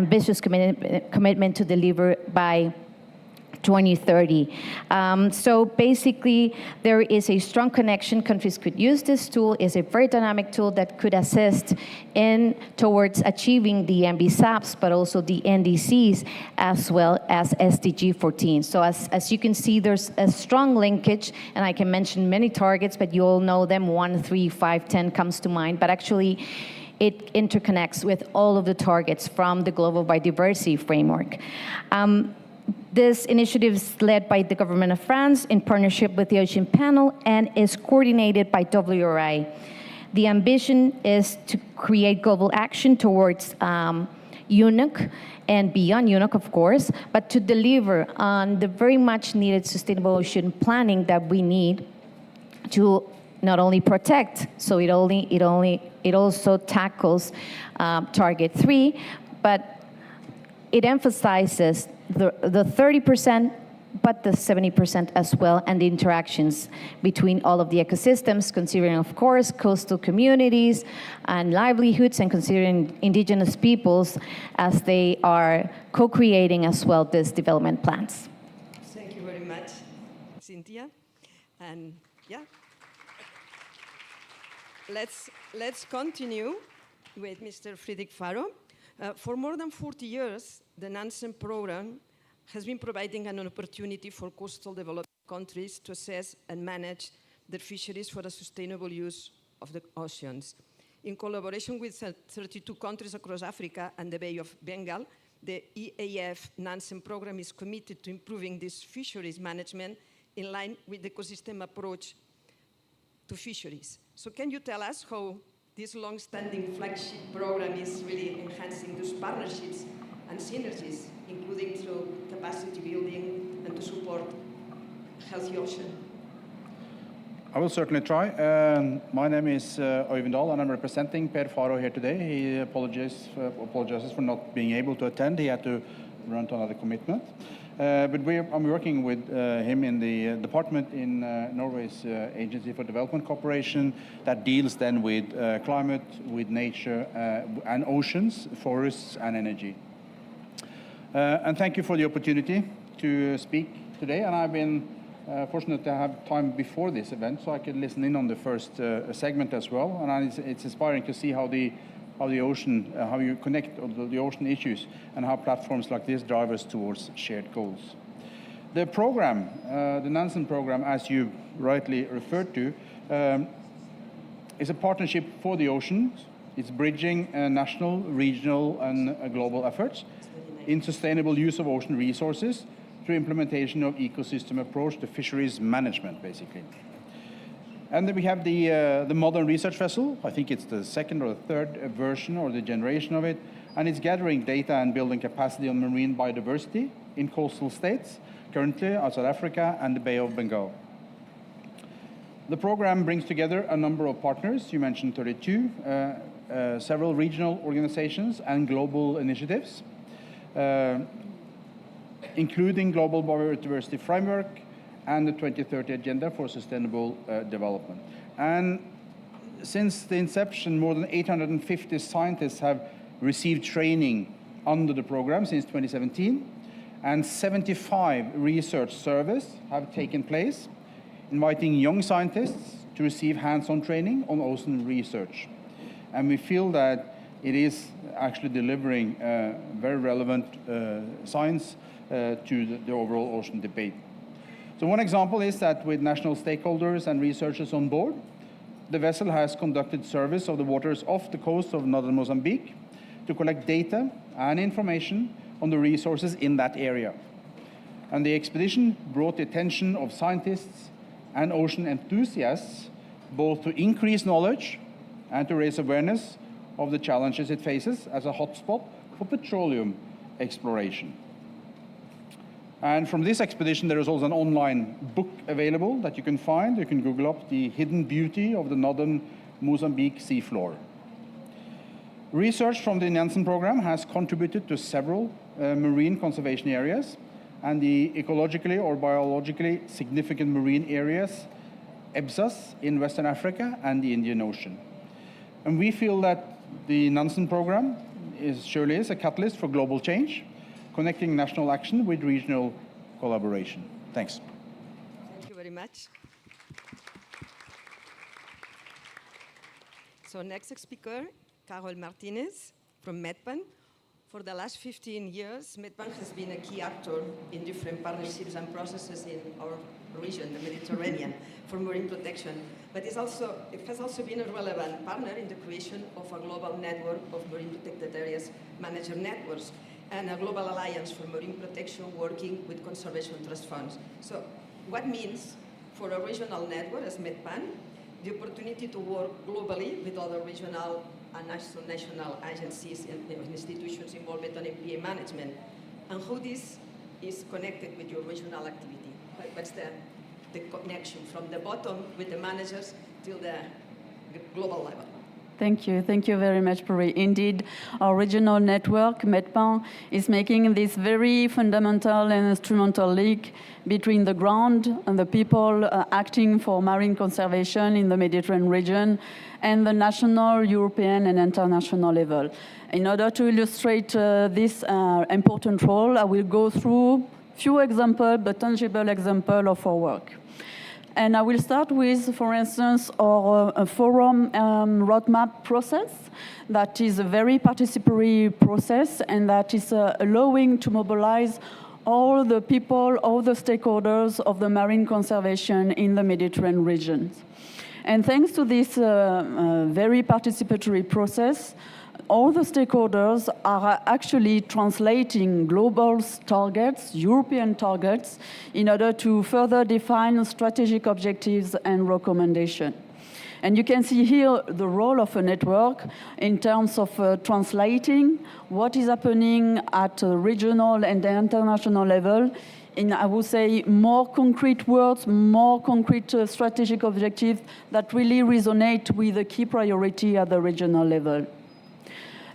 ambitious commitment to deliver by 2030. So basically, there is a strong connection. Countries could use this tool. It's a very dynamic tool that could assist towards achieving the MBSAPs, but also the NDCs, as well as SDG 14. So as you can see, there's a strong linkage, and I can mention many targets, but you all know them. 1, 3, 5, 10 comes to mind. But actually, it interconnects with all of the targets from the Global Biodiversity Framework. This initiative is led by the government of France in partnership with the Ocean Panel and is coordinated by WRI. The ambition is to create global action towards UNOC and beyond UNOC, of course, but to deliver on the very much needed sustainable ocean planning that we need to not only protect, so it also tackles Target 3, but it emphasizes the 30%, but the 70% as well, and the interactions between all of the ecosystems, considering, of course, coastal communities and livelihoods, and considering indigenous peoples as they are co-creating as well these development plans. Thank you very much, Cynthia. And yeah, let's continue with Mr. Friedrich Faro. For more than 40 years, the Nansen program has been providing an opportunity for coastal developed countries to assess and manage their fisheries for a sustainable use of the oceans. In collaboration with 32 countries across Africa and the Bay of Bengal, the EAF Nansen program is committed to improving this fisheries management in line with the ecosystem approach to fisheries. So can you tell us how this long-standing flagship program is really enhancing those partnerships and synergies, including through capacity building and to support healthy ocean? I will certainly try. My name is Øyvind Dahl, and I'm representing Per Faro here today. He apologizes for not being able to attend. He had to run to another commitment. But I'm working with him in the department in Norway's Agency for Development Cooperation that deals then with climate, with nature, and oceans, forests, and energy. And thank you for the opportunity to speak today. And I've been fortunate to have time before this event, so I could listen in on the first segment as well. And it's inspiring to see how the ocean, how you connect the ocean issues, and how platforms like this drive us towards shared goals. The program, the Nansen program, as you rightly referred to, is a partnership for the oceans. It's bridging national, regional, and global efforts in sustainable use of ocean resources through implementation of ecosystem approach to fisheries management, basically. And then we have the modern research vessel. I think it's the second or the third version or the generation of it. And it's gathering data and building capacity on marine biodiversity in coastal states, currently outside Africa and the Bay of Bengal. The program brings together a number of partners. You mentioned 32, several regional organizations and global initiatives, including Global Biodiversity Framework, and the 2030 Agenda for Sustainable Development. And since the inception, more than 850 scientists have received training under the program since 2017, and 75 research surveys have taken place, inviting young scientists to receive hands-on training on ocean research. And we feel that it is actually delivering very relevant science to the overall ocean debate. So one example is that with national stakeholders and researchers on board, the vessel has conducted surveys of the waters off the coast of northern Mozambique to collect data and information on the resources in that area. And the expedition brought the attention of scientists and ocean enthusiasts both to increase knowledge and to raise awareness of the challenges it faces as a hotspot for petroleum exploration. And from this expedition, there is also an online book available that you can find. You can Google up the hidden beauty of the northern Mozambique seafloor. Research from the Nansen program has contributed to several marine conservation areas and the ecologically or biologically significant marine areas, EBSAs, in Western Africa and the Indian Ocean. And we feel that the Nansen program surely is a catalyst for global change, connecting national action with regional collaboration. Thanks. Thank you very much. So next speaker, Carol Martinez from Medpan. For the last 15 years, Medpan has been a key actor in different partnerships and processes in our region, the Mediterranean, for marine protection. But it has also been a relevant partner in the creation of a global network of marine protected areas manager networks and a global alliance for marine protection working with conservation trust funds. So what means for a regional network as Medpan, the opportunity to work globally with other regional and national agencies and institutions involved in MPA management, and how this is connected with your regional activity. What's the connection from the bottom with the managers till the global level? Thank you very much, Puri. Indeed, our regional network, Medpan, is making this very fundamental and instrumental link between the ground and the people acting for marine conservation in the Mediterranean region and the national, European and international level. In order to illustrate this important role, I will go through few examples, but tangible examples of our work. And I will start with, for instance, our forum roadmap process that is a very participatory process and that is allowing to mobilize all the people, all the stakeholders of the marine conservation in the Mediterranean region. And thanks to this very participatory process, all the stakeholders are actually translating global targets, European targets, in order to further define strategic objectives and recommendations. And you can see here the role of a network in terms of translating what is happening at a regional and international level in, I would say, more concrete words, more concrete strategic objectives that really resonate with the key priority at the regional level.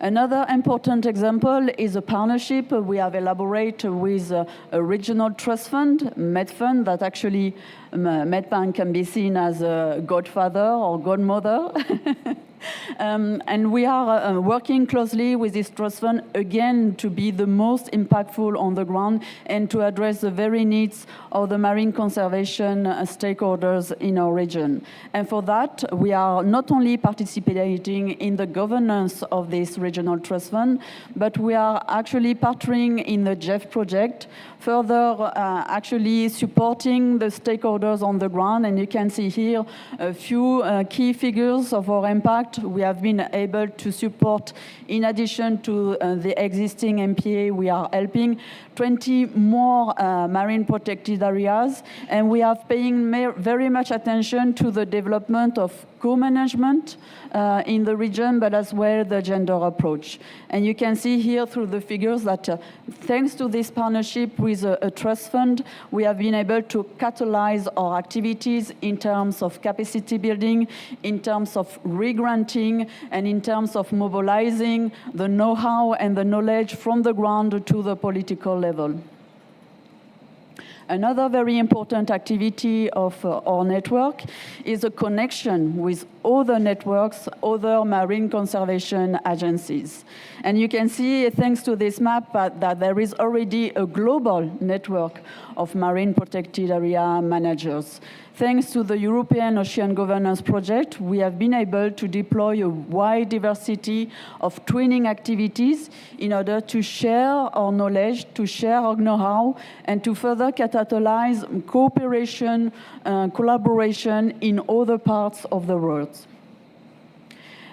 Another important example is a partnership we have elaborated with a regional trust fund, Medfund, that actually Medpan can be seen as a godfather or godmother. And we are working closely with this trust fund, again, to be the most impactful on the ground and to address the very needs of the marine conservation stakeholders in our region. And for that, we are not only participating in the governance of this regional trust fund, but we are actually partnering in the JEF project, further actually supporting the stakeholders on the ground. And you can see here a few key figures of our impact. We have been able to support, in addition to the existing MPA, we are helping 20 more marine protected areas, and we are paying very much attention to the development of co-management in the region, but as well the gender approach. And you can see here through the figures that thanks to this partnership with a trust fund, we have been able to catalyze our activities in terms of capacity building, in terms of re-granting, and in terms of mobilizing the know-how and the knowledge from the ground to the political level. Another very important activity of our network is a connection with other networks, other marine conservation agencies. And you can see, thanks to this map, that there is already a global network of marine protected area managers. Thanks to the European Ocean Governance Project, we have been able to deploy a wide diversity of twinning activities in order to share our knowledge, to share our know-how, and to further catalyze cooperation, collaboration in other parts of the world.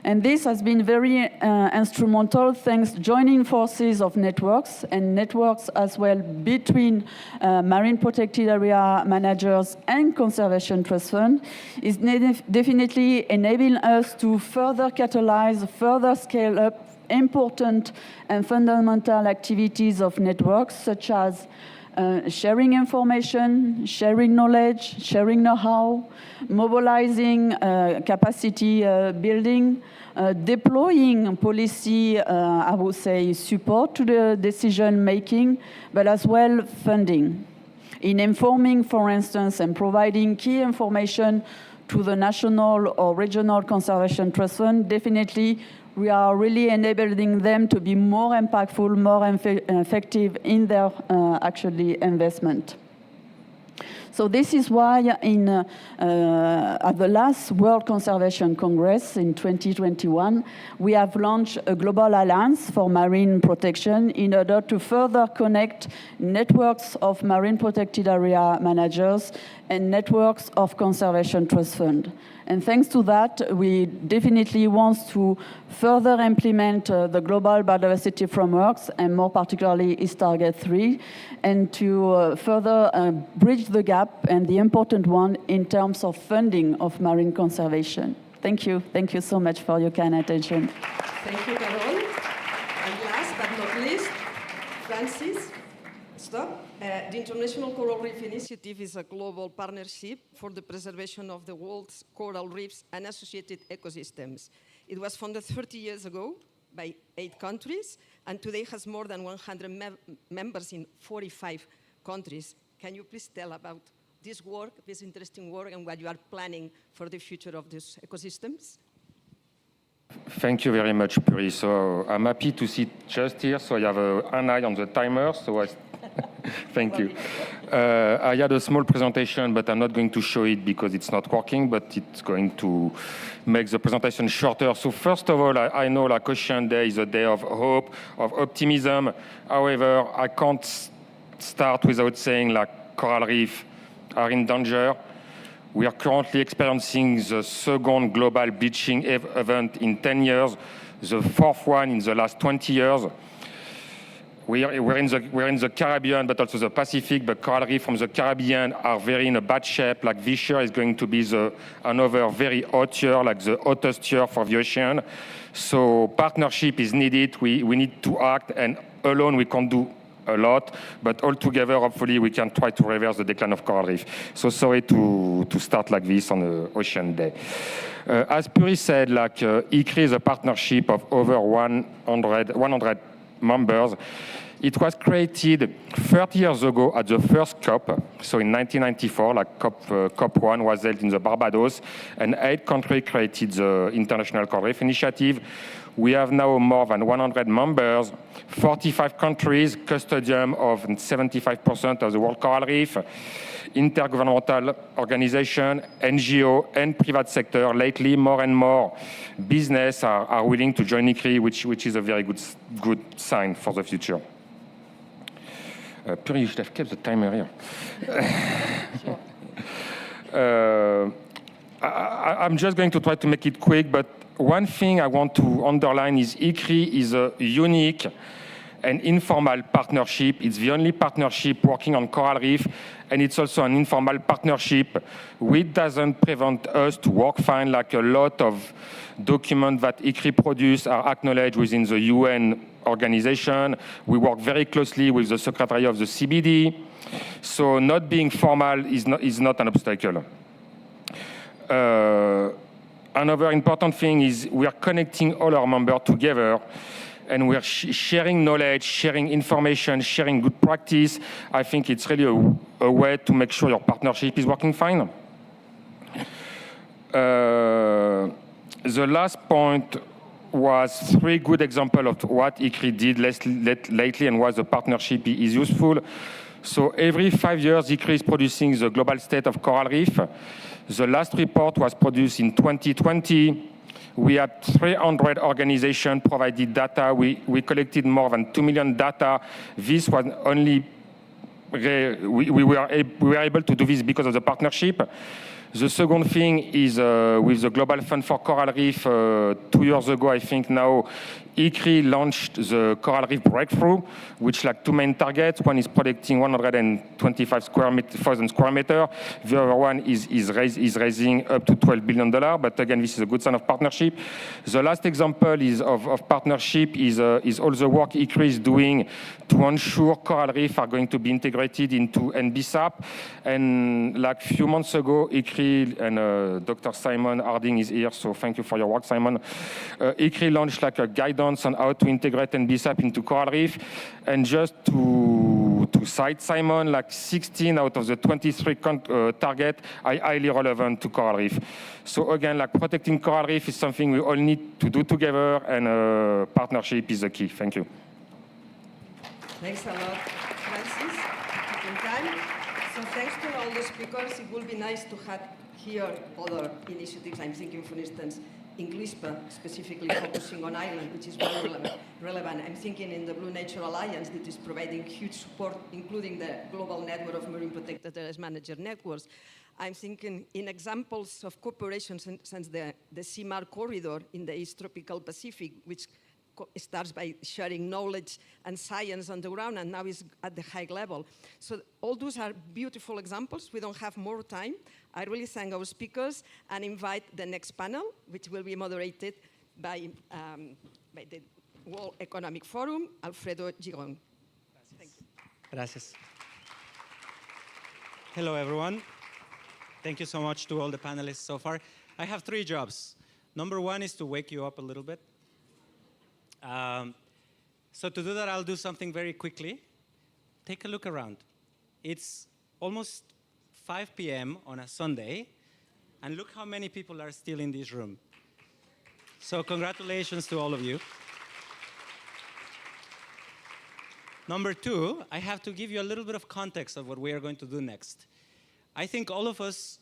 And this has been very instrumental, thanks joining forces of networks and networks as well between marine protected area managers and conservation trust fund is definitely enabling us to further catalyze, further scale up important and fundamental activities of networks such as sharing information, sharing knowledge, sharing know-how, mobilizing capacity building, deploying policy, I would say, support to the decision-making, but as well funding. In informing, for instance, and providing key information to the national or regional conservation trust fund, definitely we are really enabling them to be more impactful, more effective in their actually investment. So this is why at the last World Conservation Congress in 2021, we have launched a global alliance for marine protection in order to further connect networks of marine protected area managers and networks of conservation trust funds. And thanks to that, we definitely want to further implement the global biodiversity frameworks, and more particularly its Target 3, and to further bridge the gap, and the important one in terms of funding of marine conservation. Thank you. Thank you so much for your kind attention. Thank you, Carol. And last but not least, Francis. Stop. The International Coral Reef Initiative is a global partnership for the preservation of the world's coral reefs and associated ecosystems. It was founded 30 years ago by 8 countries, and today has more than 100 members in 45 countries. Can you please tell about this work, this interesting work, and what you are planning for the future of these ecosystems? Thank you very much, Puri. So I'm happy to sit just here, so I have an eye on the timer, so thank you. I had a small presentation, but I'm not going to show it because it's not working, but it's going to make the presentation shorter. So first of all, I know like Ocean Day is a day of hope, of optimism. However, I can't start without saying like coral reef are in danger. We are currently experiencing the second global bleaching event in 10 years, the fourth one in the last 20 years. We're in the Caribbean, but also the Pacific. But coral reef from the Caribbean are very in a bad shape. Like this year is going to be another very hot year, like the hottest year for the ocean. So partnership is needed. We need to act, and alone we can't do a lot. But all together, hopefully, we can try to reverse the decline of coral reef. So sorry to start like this on the Ocean Day. As Puri said, like ICRI is a partnership of over 100 members. It was created 30 years ago at the first COP. So in 1994, like COP1 was held in the Barbados, and 8 countries created the International Coral Reef Initiative. We have now more than 100 members, 45 countries, custodian of 75% of the world coral reef, intergovernmental organization, NGO, and private sector. Lately, more and more business are willing to join ICRI, which is a very good sign for the future. Puri, you should have kept the timer here. I'm just going to try to make it quick, but one thing I want to underline is ICRI is a unique and informal partnership. It's the only partnership working on coral reef, and it's also an informal partnership, which doesn't prevent us to work fine. Like a lot of documents that ICRI produce are acknowledged within the UN organization. We work very closely with the Secretary of the CBD. So not being formal is not an obstacle. Another important thing is we are connecting all our members together, and we are sharing knowledge, sharing information, sharing good practice. I think it's really a way to make sure your partnership is working fine. The last point was 3 good examples of what ICRI did lately and why the partnership is useful. So every 5 years, ICRI is producing the global state of coral reef. The last report was produced in 2020. We had 300 organizations provided data. We collected more than 2 million data. This was only, we were able to do this because of the partnership. The second thing is with the Global Fund for Coral Reef, 2 years ago, I think now, ICRI launched the Coral Reef Breakthrough, which like 2 main targets. One is protecting 125,000 square meters. The other one is raising up to $12 billion. But again, this is a good sign of partnership. The last example of partnership is all the work ICRI is doing to ensure coral reef are going to be integrated into NBSAP. And like a few months ago, ICRI and Dr. Simon Harding is here, so thank you for your work, Simon. ICRI launched like a guidance on how to integrate NBSAP into coral reef. And just to to cite Simon, like 16 out of the 23 target are highly relevant to coral reef. So again, like protecting coral reef is something we all need to do together, and partnership is the key. Thank you. Thanks a lot, Francis. In time. So thanks to all the speakers. It will be nice to have here other initiatives. I'm thinking, for instance, INCLISPA, specifically focusing on Ireland, which is very relevant. I'm thinking in the Blue Nature Alliance that is providing huge support, including the global network of marine protected areas manager networks. I'm thinking in examples of cooperation since the CMAR corridor in the East Tropical Pacific, which starts by sharing knowledge and science on the ground, and now is at the high level. So all those are beautiful examples. We don't have more time. I really thank our speakers and invite the next panel, which will be moderated by the World Economic Forum, Alfredo Giron. Thank you. Gracias. Hello, everyone. Thank you so much to all the panelists so far. I have 3 jobs. Number 1 is to wake you up a little bit. So to do that, I'll do something very quickly. Take a look around. It's almost 5 p.m. on a Sunday, and look how many people are still in this room. So congratulations to all of you. Number 2, I have to give you a little bit of context of what we are going to do next. I think all of us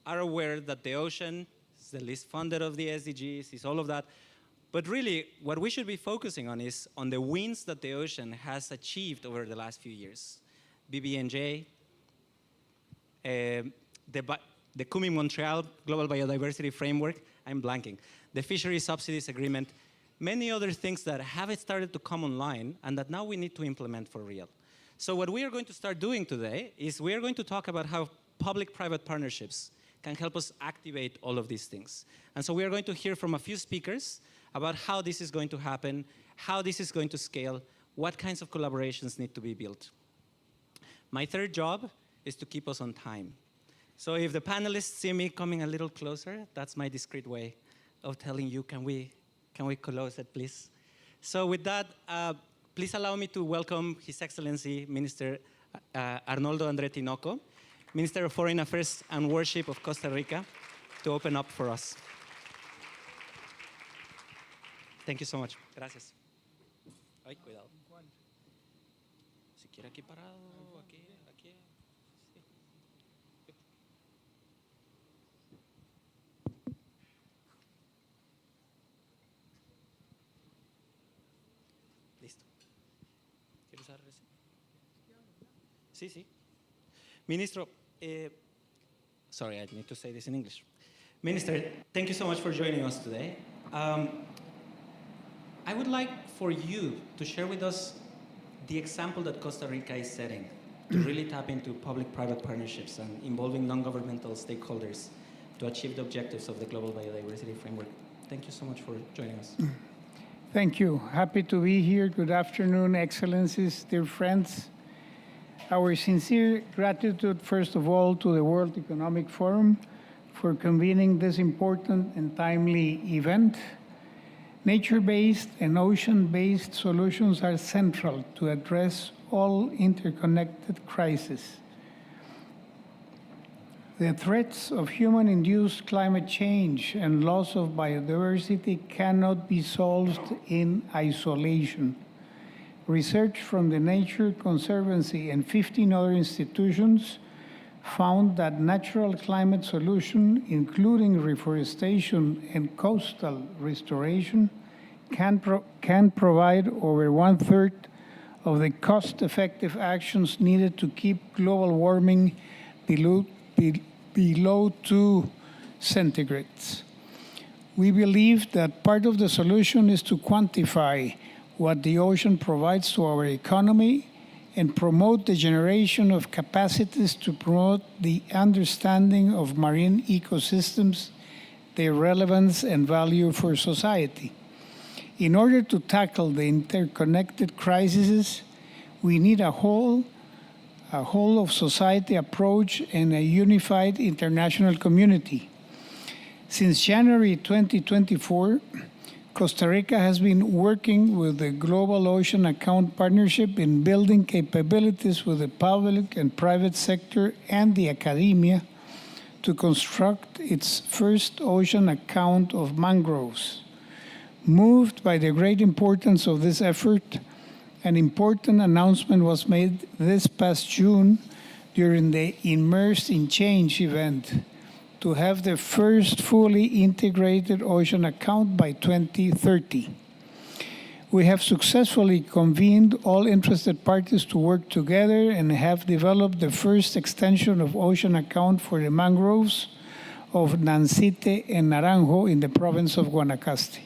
are aware that the ocean is the least funded of the SDGs, is all of that. But really, what we should be focusing on is on the wins that the ocean has achieved over the last few years. BBNJ, the Kunming-Montreal Global Biodiversity Framework, I'm blanking, the Fisheries Subsidies Agreement, many other things that have started to come online and that now we need to implement for real. So what we are going to start doing today is we are going to talk about how public-private partnerships can help us activate all of these things. And so we are going to hear from a few speakers about how this is going to happen, how this is going to scale, what kinds of collaborations need to be built. My 3rd job is to keep us on time. So if the panelists see me coming a little closer, that's my discreet way of telling you, can we close it, please? So with that, please allow me to welcome His Excellency Minister Arnoldo André Tinoco, Minister of Foreign Affairs and Worship of Costa Rica, to open up for us. Thank you so much. Gracias. Ay, cuidado. Si quiere aquí parado, aquí. Listo. ¿Quieres usar ese? Sí, sí. Ministro, sorry, I need to say this in English. Minister, thank you so much for joining us today. I would like for you to share with us the example that Costa Rica is setting to really tap into public-private partnerships and involving non-governmental stakeholders to achieve the objectives of the Global Biodiversity Framework. Thank you so much for joining us. Thank you. Happy to be here. Good afternoon, Excellencies, dear friends. Our sincere gratitude, first of all, to the World Economic Forum for convening this important and timely event. Nature-based and ocean-based solutions are central to address all interconnected crises. The threats of human-induced climate change and loss of biodiversity cannot be solved in isolation. Research from the Nature Conservancy and 15 other institutions found that natural climate solutions, including reforestation and coastal restoration, can provide over 1/3 of the cost-effective actions needed to keep global warming below 2 centigrades. We believe that part of the solution is to quantify what the ocean provides to our economy and promote the generation of capacities to promote the understanding of marine ecosystems, their relevance and value for society. In order to tackle the interconnected crises, we need a whole of society approach and a unified international community. Since January 2024, Costa Rica has been working with the Global Ocean Account Partnership in building capabilities with the public and private sector and the academia to construct its first ocean account of mangroves. Moved by the great importance of this effort, an important announcement was made this past June during the Immersed in Change event to have the first fully integrated ocean account by 2030. We have successfully convened all interested parties to work together and have developed the first extension of ocean account for the mangroves of Nancite and Naranjo in the province of Guanacaste.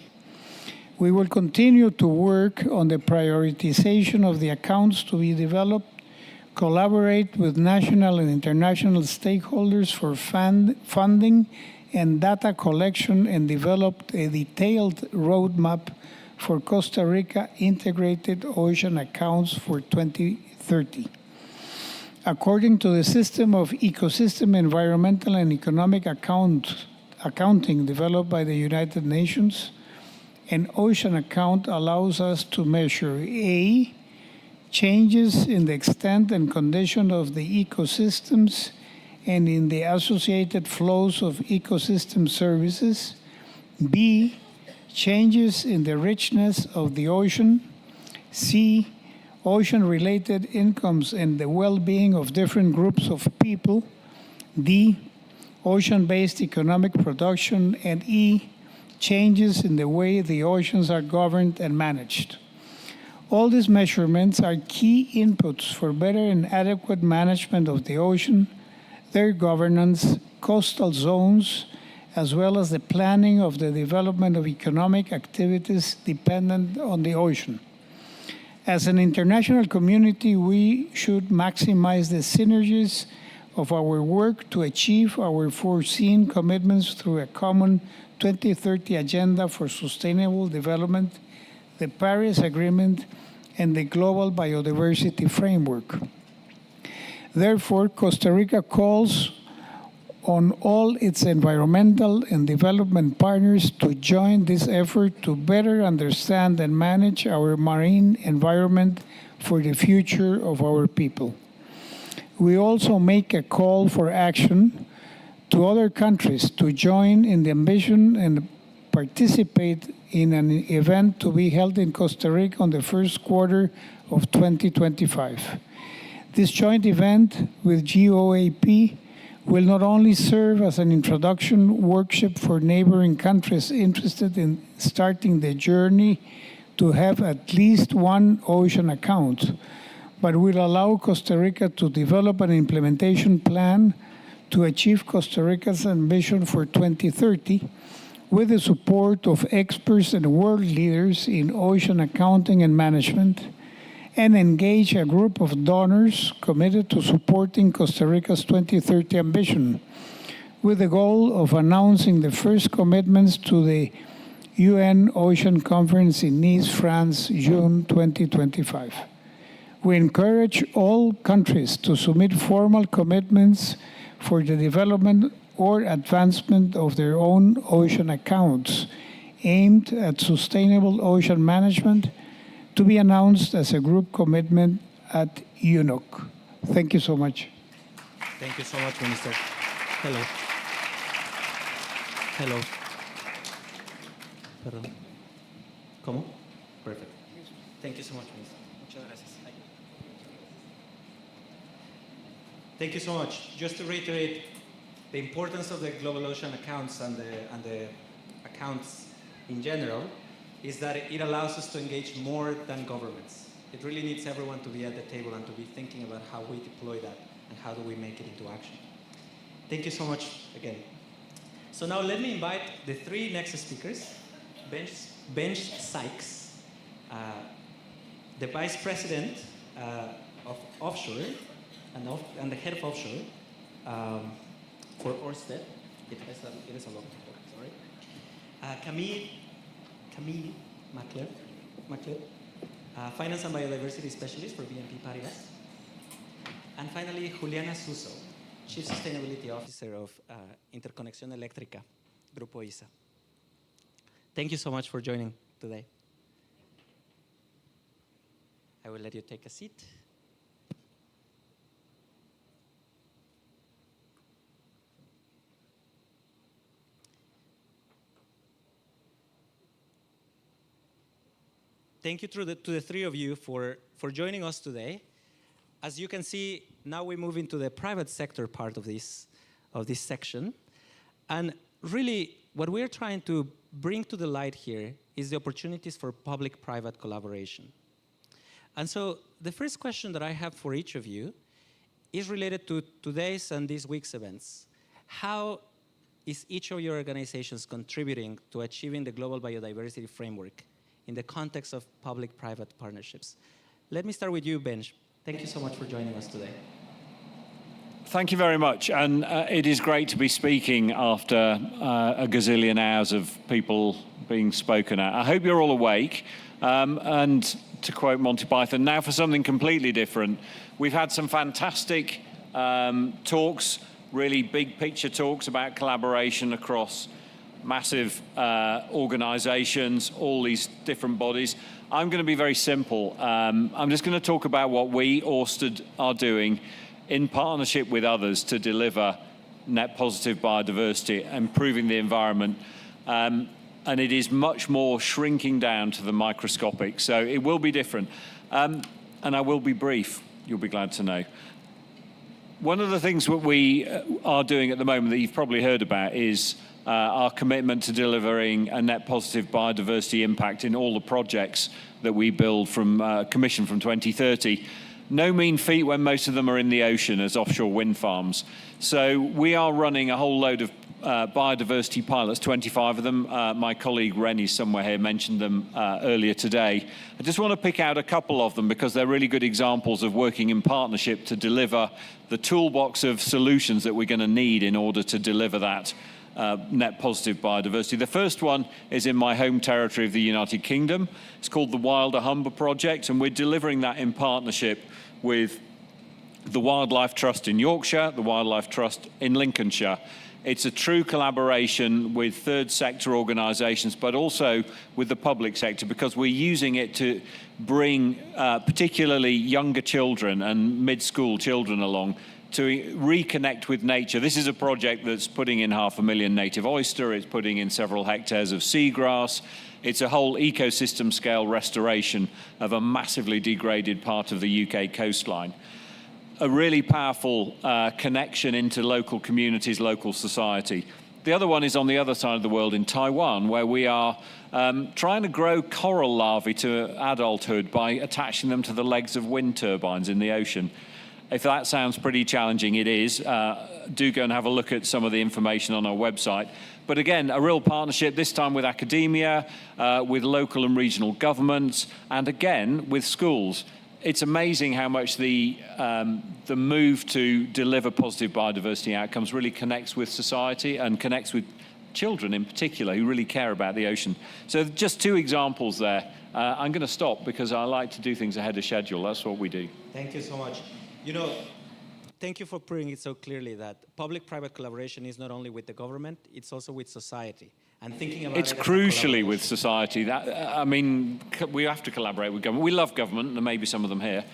We will continue to work on the prioritization of the accounts to be developed, collaborate with national and international stakeholders for funding and data collection, and develop a detailed roadmap for Costa Rica integrated ocean accounts for 2030. According to the system of ecosystem, environmental, and economic accounting developed by the United Nations, an ocean account allows us to measure A, changes in the extent and condition of the ecosystems and in the associated flows of ecosystem services. B, changes in the richness of the ocean. C, ocean-related incomes and the well-being of different groups of people. D, ocean-based economic production. And E, changes in the way the oceans are governed and managed. All these measurements are key inputs for better and adequate management of the ocean, their governance, coastal zones, as well as the planning of the development of economic activities dependent on the ocean. As an international community, we should maximize the synergies of our work to achieve our foreseen commitments through a common 2030 Agenda for Sustainable Development, the Paris Agreement, and the Global Biodiversity Framework. Therefore, Costa Rica calls on all its environmental and development partners to join this effort to better understand and manage our marine environment for the future of our people. We also make a call for action to other countries to join in the ambition and participate in an event to be held in Costa Rica on the first quarter of 2025. This joint event with GOAP will not only serve as an introduction workshop for neighboring countries interested in starting the journey to have at least one ocean account, but will allow Costa Rica to develop an implementation plan to achieve Costa Rica's ambition for 2030 with the support of experts and world leaders in ocean accounting and management, and engage a group of donors committed to supporting Costa Rica's 2030 ambition, with the goal of announcing the first commitments to the UN Ocean Conference in Nice, France, June 2025. We encourage all countries to submit formal commitments for the development or advancement of their own ocean accounts aimed at sustainable ocean management, to be announced as a group commitment at UNOC. Thank you so much. Thank you so much, Minister. Hello. Hello. Perdón. ¿Cómo? Perfect. Thank you so much, Minister. Muchas gracias. Thank you so much. Just to reiterate, the importance of the global ocean accounts and the accounts in general is that it allows us to engage more than governments. It really needs everyone to be at the table and to be thinking about how we deploy that and how do we make it into action. Thank you so much again. So now let me invite the three next speakers. Benj Sykes, the Vice President of Offshore and the Head of Offshore for Ørsted. It is a lot, sorry. Camille Macler, Finance and Biodiversity Specialist for BNP Paribas. And finally, Juliana Suso, Chief Sustainability Officer of Interconexión Eléctrica, Grupo ISA. Thank you so much for joining today. I will let you take a seat. Thank you to the three of you for joining us today. As you can see, now we move into the private sector part of this section. And really, what we're trying to bring to the light here is the opportunities for public-private collaboration. And so the first question that I have for each of you is related to today's and this week's events. How is each of your organizations contributing to achieving the Global Biodiversity Framework in the context of public-private partnerships? Let me start with you, Benj. Thank you so much for joining us today. Thank you very much. And it is great to be speaking after a gazillion hours of people being spoken at. I hope you're all awake. And to quote Monty Python, now for something completely different. We've had some fantastic talks, really big picture talks about collaboration across massive organizations, all these different bodies. I'm going to be very simple. I'm just going to talk about what we, Orsted, are doing in partnership with others to deliver net positive biodiversity, improving the environment. And it is much more shrinking down to the microscopic. So it will be different. And I will be brief, you'll be glad to know. One of the things that we are doing at the moment that you've probably heard about is our commitment to delivering a net positive biodiversity impact in all the projects that we build from commission from 2030. No mean feat when most of them are in the ocean as offshore wind farms. So we are running a whole load of biodiversity pilots, 25 of them. My colleague Rennie somewhere here mentioned them earlier today. I just want to pick out a couple of them because they're really good examples of working in partnership to deliver the toolbox of solutions that we're going to need in order to deliver that net positive biodiversity. The first one is in my home territory of the United Kingdom. It's called the Wilder Humber Project, and we're delivering that in partnership with the Wildlife Trust in Yorkshire, the Wildlife Trust in Lincolnshire. It's a true collaboration with third sector organisations, but also with the public sector, because we're using it to bring particularly younger children and mid-school children along to reconnect with nature. This is a project that's putting in 500,000 native oyster, it's putting in several hectares of seagrass. It's a whole ecosystem scale restoration of a massively degraded part of the UK coastline. A really powerful connection into local communities, local society. The other one is on the other side of the world in Taiwan, where we are trying to grow coral larvae to adulthood by attaching them to the legs of wind turbines in the ocean. If that sounds pretty challenging, it is. Do go and have a look at some of the information on our website. But again, a real partnership, this time with academia, with local and regional governments, and again, with schools. It's amazing how much the move to deliver positive biodiversity outcomes really connects with society and connects with children in particular who really care about the ocean. So just two examples there. I'm going to stop because I like to do things ahead of schedule. That's what we do. Thank you so much. You know, thank you for putting it so clearly that public-private collaboration is not only with the government, it's also with society. And thinking about it's crucially with society. That I mean, we have to collaborate with government. We love government, there may be some of them here.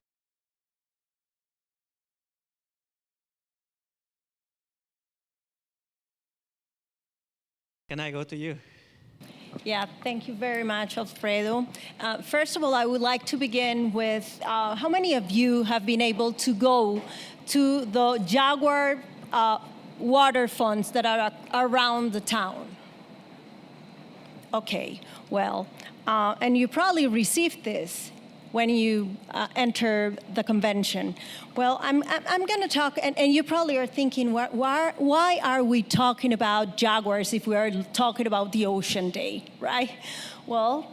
Can I go to you? Yeah, thank you very much, Alfredo. First of all, I would like to begin with how many of you have been able to go to the Jaguar water fonts that are around the town? Okay, well, and you probably received this when you enter the convention. Well, I'm going to talk, and you probably are thinking, why are we talking about jaguars if we are talking about the Ocean Day, right? Well,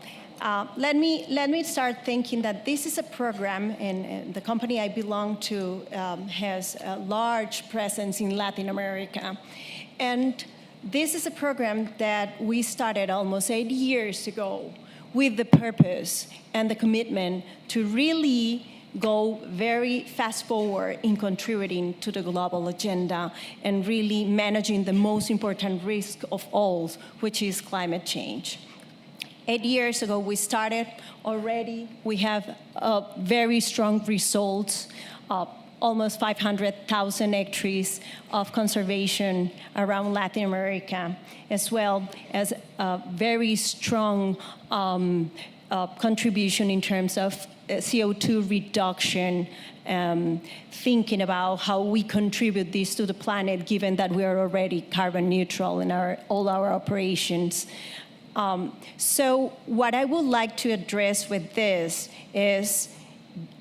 let me start thinking that this is a program, and the company I belong to has a large presence in Latin America. And this is a program that we started almost 8 years ago with the purpose and the commitment to really go very fast forward in contributing to the global agenda and really managing the most important risk of all, which is climate change. 8 years ago, we started already. We have very strong results, almost 500,000 hectares of conservation around Latin America, as well as a very strong contribution in terms of CO2 reduction, thinking about how we contribute this to the planet, given that we are already carbon neutral in all our operations. So what I would like to address with this is,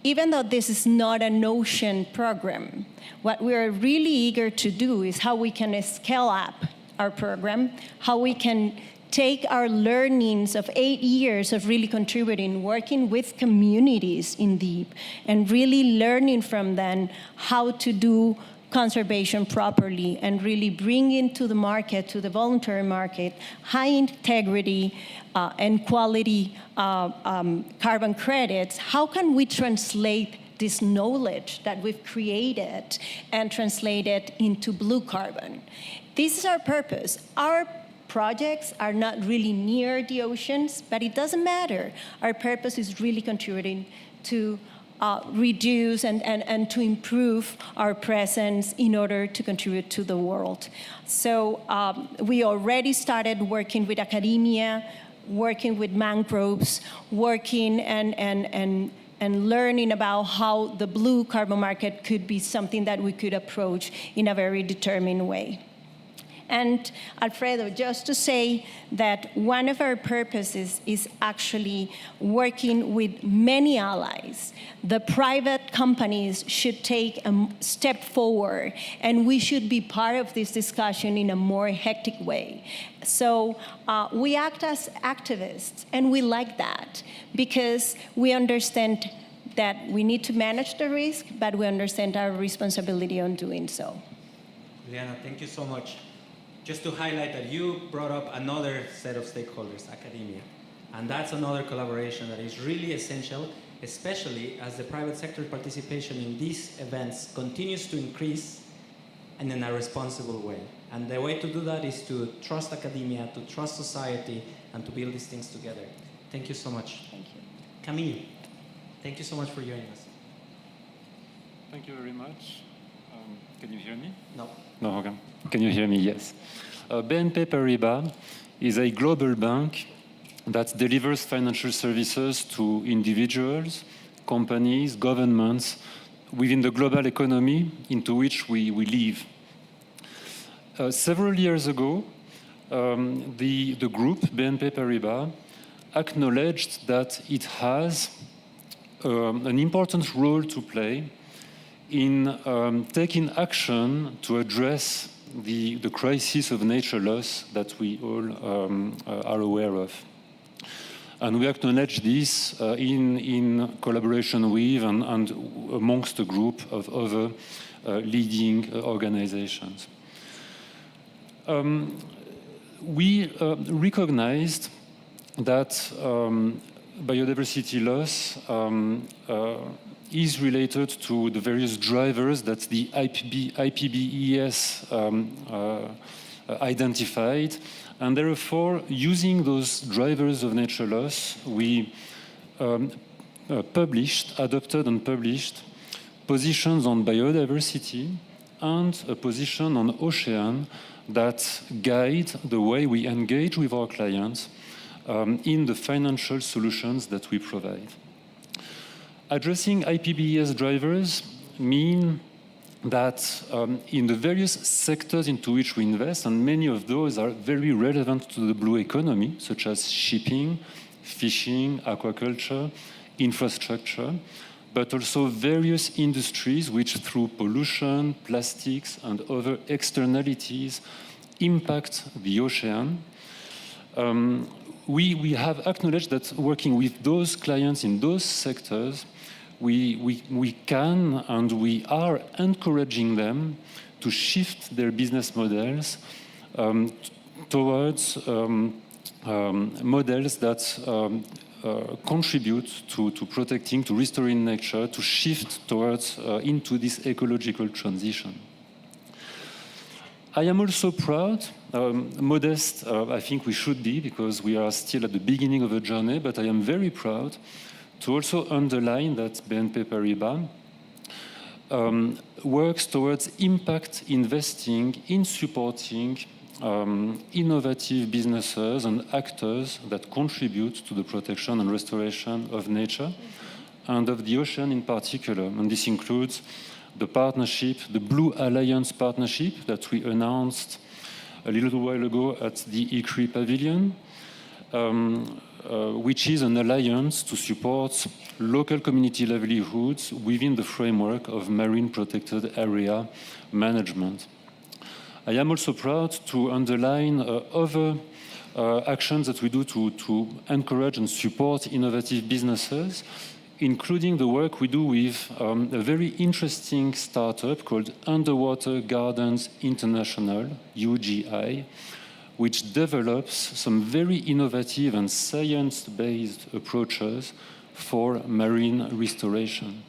even though this is not an ocean program, what we are really eager to do is how we can scale up our program, how we can take our learnings of 8 years of really contributing, working with communities in deep, and really learning from them how to do conservation properly and really bring into the market, to the voluntary market, high integrity and quality carbon credits. How can we translate this knowledge that we've created and translate it into blue carbon? This is our purpose. Our projects are not really near the oceans, but it doesn't matter. Our purpose is really contributing to reduce and to improve our presence in order to contribute to the world. So we already started working with academia, working with mangroves, working and learning about how the blue carbon market could be something that we could approach in a very determined way. And Alfredo, just to say that one of our purposes is actually working with many allies. The private companies should take a step forward, and we should be part of this discussion in a more hectic way. So we act as activists, and we like that because we understand that we need to manage the risk, but we understand our responsibility on doing so. Juliana, thank you so much. Just to highlight that you brought up another set of stakeholders, academia. And that's another collaboration that is really essential, especially as the private sector participation in these events continues to increase and in a responsible way. And the way to do that is to trust academia, to trust society, and to build these things together. Thank you so much. Thank you. Camille, thank you so much for joining us. Thank you very much. Can you hear me? No. No, okay. Can you hear me? Yes. BNP Paribas is a global bank that delivers financial services to individuals, companies, governments within the global economy into which we live. Several years ago, the group, BNP Paribas, acknowledged that it has an important role to play in taking action to address the crisis of nature loss that we all are aware of. And we acknowledge this in collaboration with and amongst a group of other leading organizations. We recognized that biodiversity loss is related to the various drivers that the IPBES identified, and therefore, using those drivers of nature loss, we adopted and published positions on biodiversity and a position on ocean that guide the way we engage with our clients in the financial solutions that we provide. Addressing IPBES drivers mean that in the various sectors into which we invest, and many of those are very relevant to the blue economy, such as shipping, fishing, aquaculture, infrastructure, but also various industries which through pollution, plastics, and other externalities impact the ocean. We have acknowledged that working with those clients in those sectors, we can and we are encouraging them to shift their business models towards models that contribute to protecting, to restoring nature, to shift towards into this ecological transition. I am also proud, modest, I think we should be, because we are still at the beginning of a journey, but I am very proud to also underline that BNP Paribas works towards impact investing in supporting innovative businesses and actors that contribute to the protection and restoration of nature and of the ocean in particular. And this includes the partnership, the Blue Alliance partnership that we announced a little while ago at the ICRI Pavilion, which is an alliance to support local community livelihoods within the framework of marine protected area management. I am also proud to underline other actions that we do to encourage and support innovative businesses, including the work we do with a very interesting startup called Underwater Gardens International, UGI, which develops some very innovative and science-based approaches for marine restoration.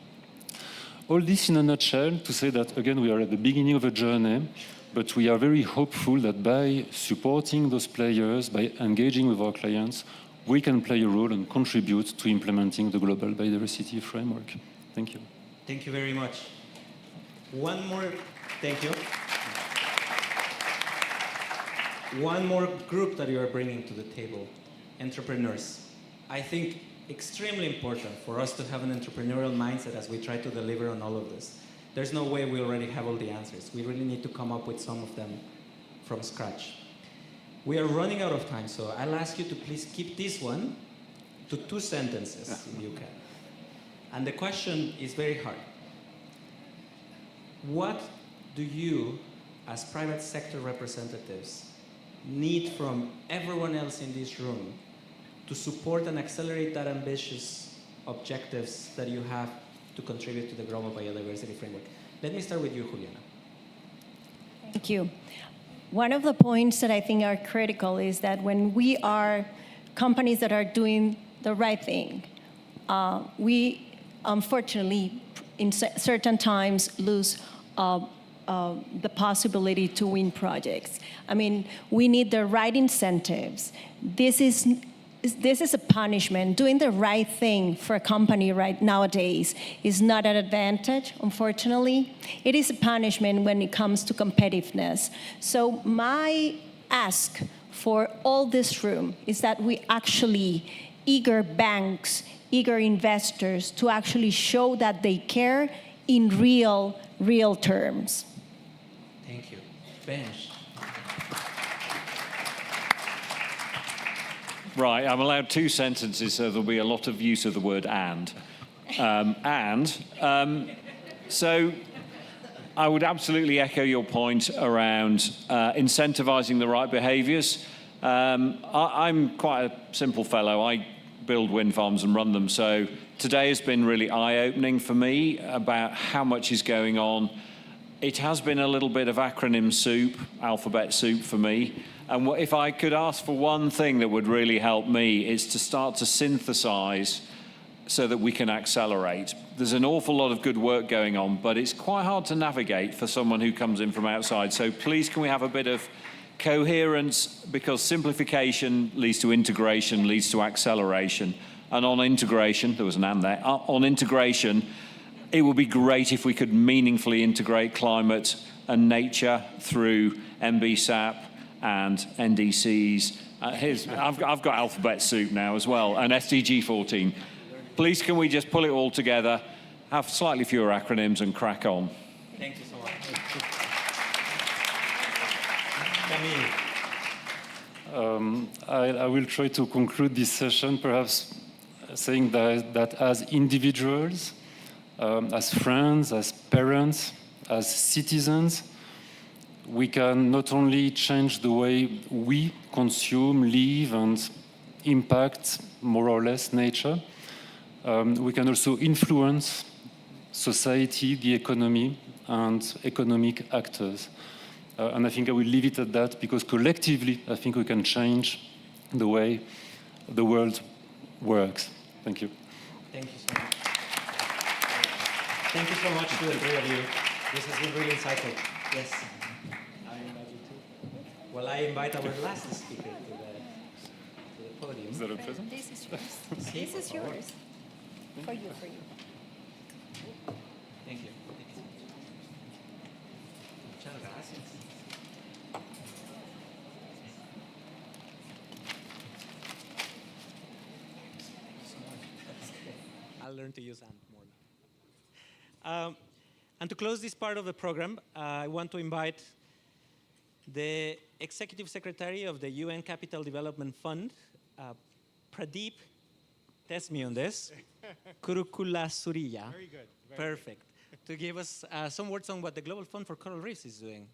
All this in a nutshell to say that, again, we are at the beginning of a journey, but we are very hopeful that by supporting those players, by engaging with our clients, we can play a role and contribute to implementing the global biodiversity framework. Thank you. Thank you very much. One more, thank you. One more group that you are bringing to the table, entrepreneurs. I think extremely important for us to have an entrepreneurial mindset as we try to deliver on all of this. There's no way we already have all the answers. We really need to come up with some of them from scratch. We are running out of time, so I'll ask you to please keep this one to 2 sentences, if you can. And the question is very hard. What do you, as private sector representatives, need from everyone else in this room to support and accelerate that ambitious objectives that you have to contribute to the global biodiversity framework? Let me start with you, Juliana. Thank you. One of the points that I think are critical is that when we are companies that are doing the right thing, we unfortunately, in certain times, lose the possibility to win projects. I mean, we need the right incentives. This is a punishment. Doing the right thing for a company right nowadays is not an advantage, unfortunately. It is a punishment when it comes to competitiveness. So my ask for all this room is that we actually, eager banks, eager investors, to actually show that they care in real terms. Thank you. Benj. Right, I'm allowed 2 sentences, so there'll be a lot of use of the word and. So I would absolutely echo your point around incentivizing the right behaviors. I'm quite a simple fellow. I build wind farms and run them, so today has been really eye-opening for me about how much is going on. It has been a little bit of acronym soup, alphabet soup for me. And if I could ask for one thing that would really help me, is to start to synthesize so that we can accelerate. There's an awful lot of good work going on, but it's quite hard to navigate for someone who comes in from outside. So please, can we have a bit of coherence, because simplification leads to integration, leads to acceleration. And on integration, there was an and there, on integration, it would be great if we could meaningfully integrate climate and nature through MBSAP and NDCs. I've got alphabet soup now as well, and SDG 14. Please, can we just pull it all together, have slightly fewer acronyms, and crack on? Thank you so much. Camille. I will try to conclude this session, perhaps saying that as individuals, as friends, as parents, as citizens, we can not only change the way we consume, live, and impact more or less nature, we can also influence society, the economy, and economic actors. And I think I will leave it at that, because collectively, I think we can change the way the world works. Thank you. Thank you so much. Thank you so much to the three of you. This has been really insightful. Yes. I imagine. Well, I invite our last speaker to the podium. Is that a present? This is yours. This is yours. For you, for you. Thank you. Muchas gracias. I'll learn to use Ant more now. And to close this part of the program, I want to invite the Executive Secretary of the UN Capital Development Fund, Pradeep, test me on this, Kurukula Suriya. Very good. Perfect. To give us some words on what the Global Fund for Coral Reefs is doing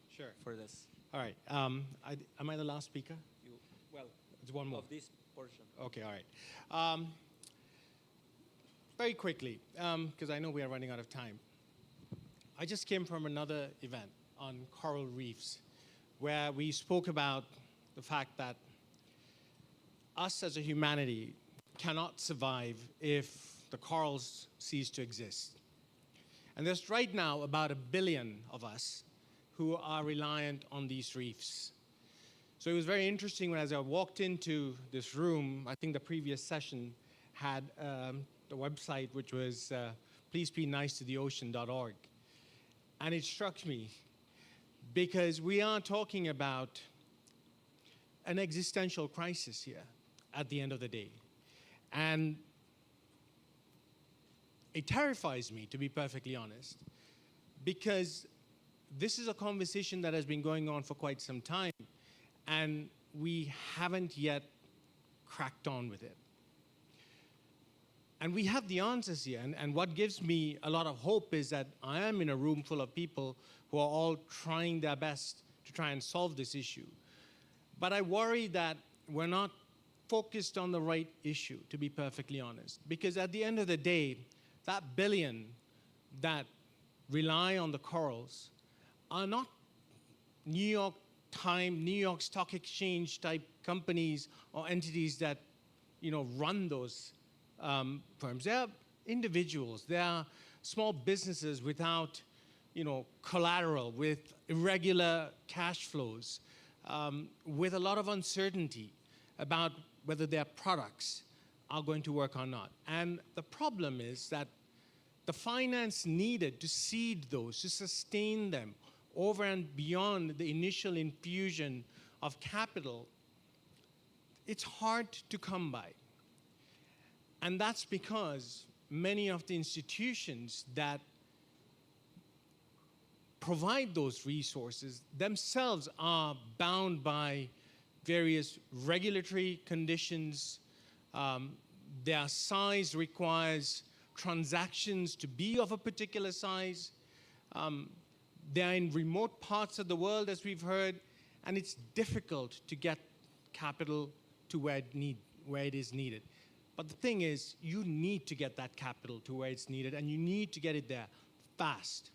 for this. All right. Am I the last speaker? Well, It's one more. of this portion. Okay, all right. Very quickly, because I know we are running out of time. I just came from another event on coral reefs where we spoke about the fact that us as a humanity cannot survive if the corals cease to exist. And there's right now about 1 billion of us who are reliant on these reefs. So it was very interesting when as I walked into this room, I think the previous session had the website which was pleasebenicetotheocean.org. And it struck me because we are talking about an existential crisis here at the end of the day. And it terrifies me, to be perfectly honest, because this is a conversation that has been going on for quite some time, and we haven't yet cracked on with it. And we have the answers here, and what gives me a lot of hope is that I am in a room full of people who are all trying their best to try and solve this issue. But I worry that we're not focused on the right issue, to be perfectly honest. Because at the end of the day, that billion that rely on the corals are not New York Stock Exchange type companies or entities that, run those firms. They are individuals. They are small businesses without, collateral, with irregular cash flows, with a lot of uncertainty about whether their products are going to work or not. And the problem is that the finance needed to seed those, to sustain them over and beyond the initial infusion of capital, it's hard to come by. And that's because many of the institutions that provide those resources themselves are bound by various regulatory conditions. Their size requires transactions to be of a particular size. They're in remote parts of the world, as we've heard, and it's difficult to get capital to where it is needed. But the thing is, you need to get that capital to where it's needed, and you need to get it there fast,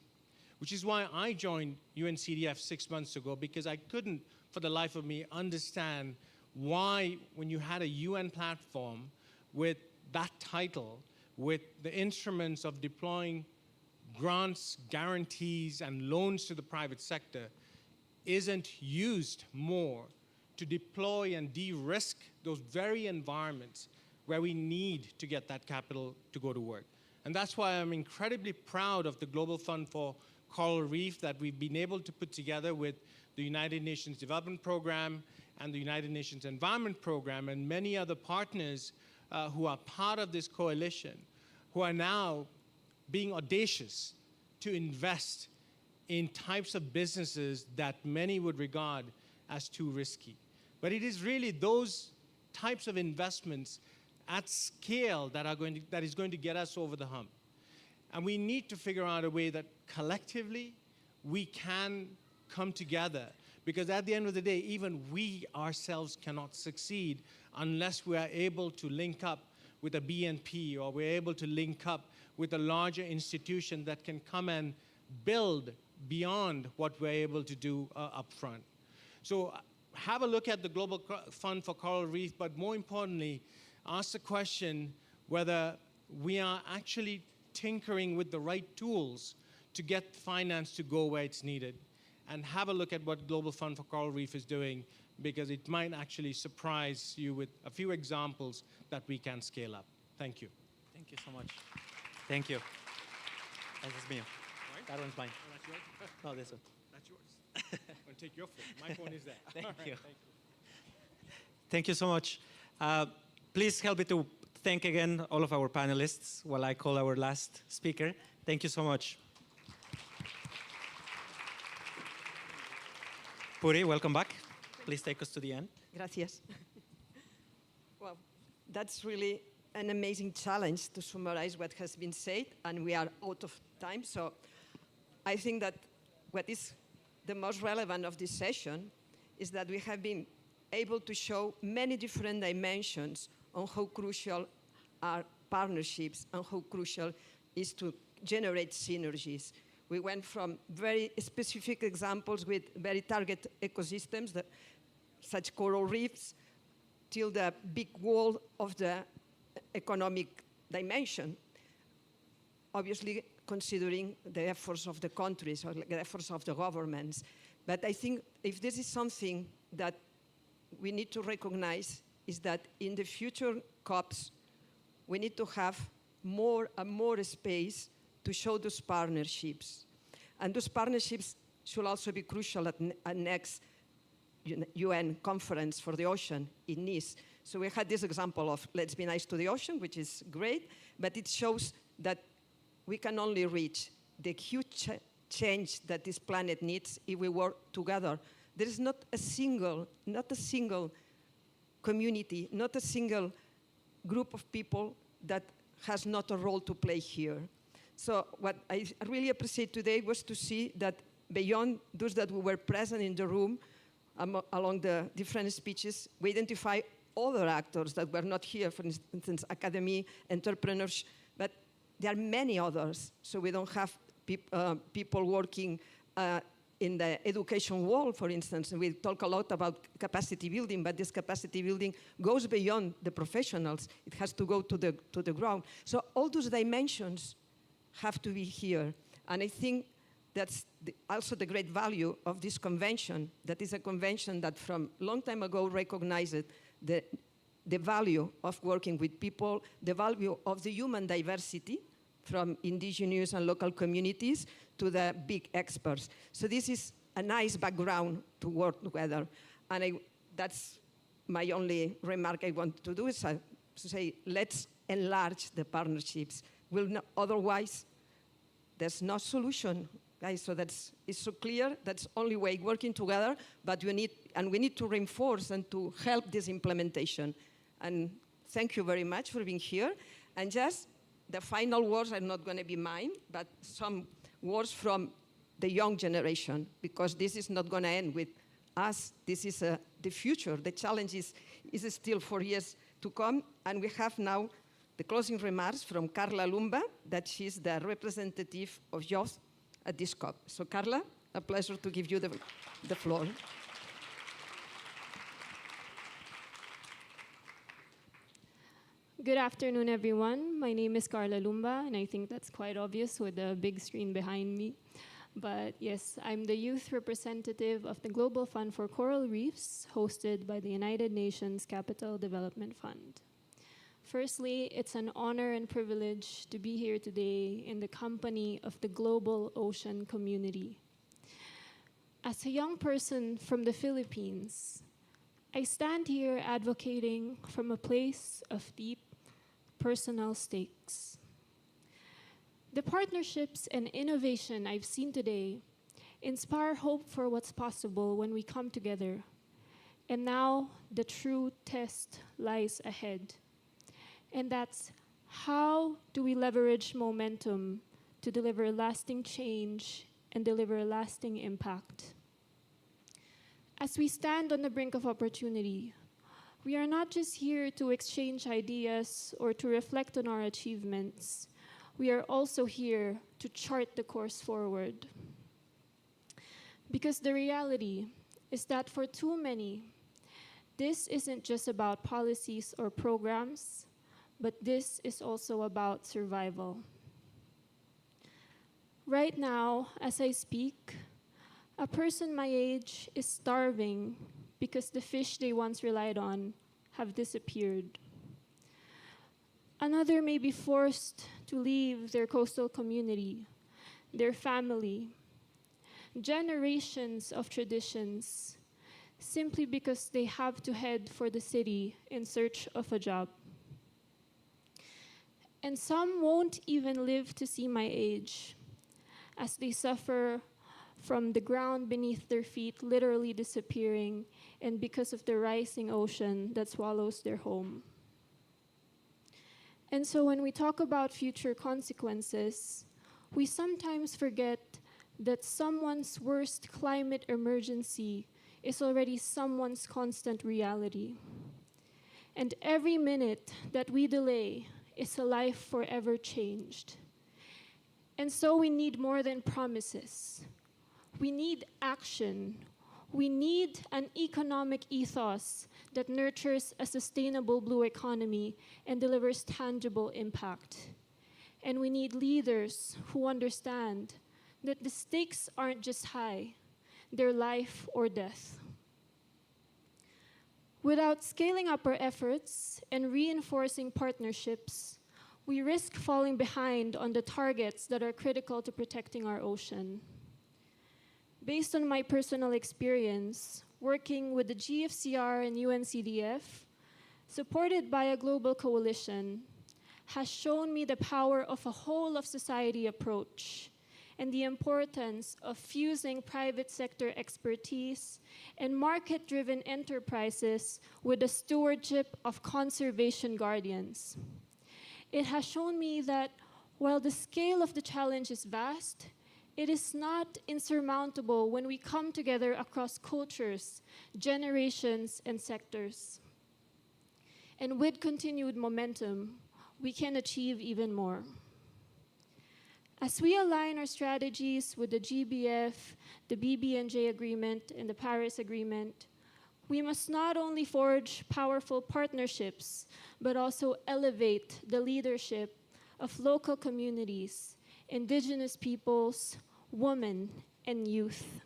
which is why I joined UNCDF 6 months ago, because I couldn't, for the life of me, understand why, when you had a UN platform with that title, with the instruments of deploying grants, guarantees, and loans to the private sector, isn't used more to deploy and de-risk those very environments where we need to get that capital to go to work. And that's why I'm incredibly proud of the Global Fund for Coral Reef that we've been able to put together with the United Nations Development Program and the United Nations Environment Program and many other partners who are part of this coalition, who are now being audacious to invest in types of businesses that many would regard as too risky. But it is really those types of investments at scale that is going to get us over the hump. And we need to figure out a way that collectively we can come together, because at the end of the day, even we ourselves cannot succeed unless we are able to link up with a BNP, or we're able to link up with a larger institution that can come and build beyond what we're able to do up front. So have a look at the Global Fund for Coral Reef, but more importantly, ask the question whether we are actually tinkering with the right tools to get finance to go where it's needed. and have a look at what Global Fund for Coral Reef is doing, because it might actually surprise you with a few examples that we can scale up. Thank you. Thank you so much. Thank you. This is me. Right? That one's mine. Oh, that's yours? No, this one. That's yours. I'll take your phone. My phone is there. Thank All right, you. Thank you. Thank you so much. Please help me to thank again all of our panelists while I call our last speaker. Thank you so much. Puri, welcome back. Please take us to the end. Gracias. Well, that's really an amazing challenge to summarize what has been said, and we are out of time. So I think that what is the most relevant of this session is that we have been able to show many different dimensions on how crucial are partnerships and how crucial is to generate synergies. We went from very specific examples with very target ecosystems, such coral reefs, till the big wall of the economic dimension, obviously considering the efforts of the countries or the efforts of the governments. But I think if this is something that we need to recognize, is that in the future COPs, we need to have more and more space to show those partnerships. And those partnerships should also be crucial at next UN conference for the ocean in Nice. So we had this example of let's be nice to the ocean, which is great, but it shows that we can only reach the huge change that this planet needs if we work together. There is not a single community, not a single group of people that has not a role to play here. So what I really appreciate today was to see that beyond those that we were present in the room, along the different speeches, we identify other actors that were not here, for instance, academy, entrepreneurs, but there are many others. So we don't have people working in the education world, for instance. We talk a lot about capacity building, but this capacity building goes beyond the professionals. It has to go to the ground. So all those dimensions have to be here. And I think that's also the great value of this convention. That is a convention that from a long time ago recognized the value of working with people, the value of the human diversity from indigenous and local communities to the big experts. So this is a nice background to work together. And that's my only remark I want to do is to say, let's enlarge the partnerships. Otherwise, there's no solution. Guys, so it's so clear. That's the only way working together. But we need to reinforce and to help this implementation. And thank you very much for being here. And just the final words are not going to be mine, but some words from the young generation, because this is not going to end with us. This is the future. The challenge is still 4 years to come. And we have now the closing remarks from Carla Lumba, that she's the representative of youth at this COP. So Carla, a pleasure to give you the floor. Good afternoon, everyone. My name is Carla Lumba, and I think that's quite obvious with the big screen behind me. But yes, I'm the youth representative of the Global Fund for Coral Reefs, hosted by the United Nations Capital Development Fund. Firstly, it's an honor and privilege to be here today in the company of the global ocean community. As a young person from the Philippines, I stand here advocating from a place of deep personal stakes. The partnerships and innovation I've seen today inspire hope for what's possible when we come together. And now the true test lies ahead. And that's how do we leverage momentum to deliver lasting change and deliver lasting impact. As we stand on the brink of opportunity, we are not just here to exchange ideas or to reflect on our achievements. We are also here to chart the course forward. Because the reality is that for too many, this isn't just about policies or programs, but this is also about survival. Right now, as I speak, A person my age is starving because the fish they once relied on have disappeared. Another may be forced to leave their coastal community, their family, generations of traditions, simply because they have to head for the city in search of a job. And some won't even live to see my age, as they suffer from the ground beneath their feet literally disappearing, and because of the rising ocean that swallows their home. And so when we talk about future consequences, we sometimes forget that someone's worst climate emergency is already someone's constant reality. And every minute that we delay is a life forever changed. And so we need more than promises. We need action. We need an economic ethos that nurtures a sustainable blue economy and delivers tangible impact. And we need leaders who understand that the stakes aren't just high, they're life or death. Without scaling up our efforts and reinforcing partnerships, we risk falling behind on the targets that are critical to protecting our ocean. Based on my personal experience, working with the GFCR and UNCDF, supported by a global coalition, has shown me the power of a whole-of-society approach and the importance of fusing private sector expertise and market-driven enterprises with the stewardship of conservation guardians. It has shown me that while the scale of the challenge is vast, it is not insurmountable when we come together across cultures, generations, and sectors. And with continued momentum, we can achieve even more. As we align our strategies with the GBF, the BBNJ Agreement, and the Paris Agreement, we must not only forge powerful partnerships, but also elevate the leadership of local communities, indigenous peoples, women, and youth.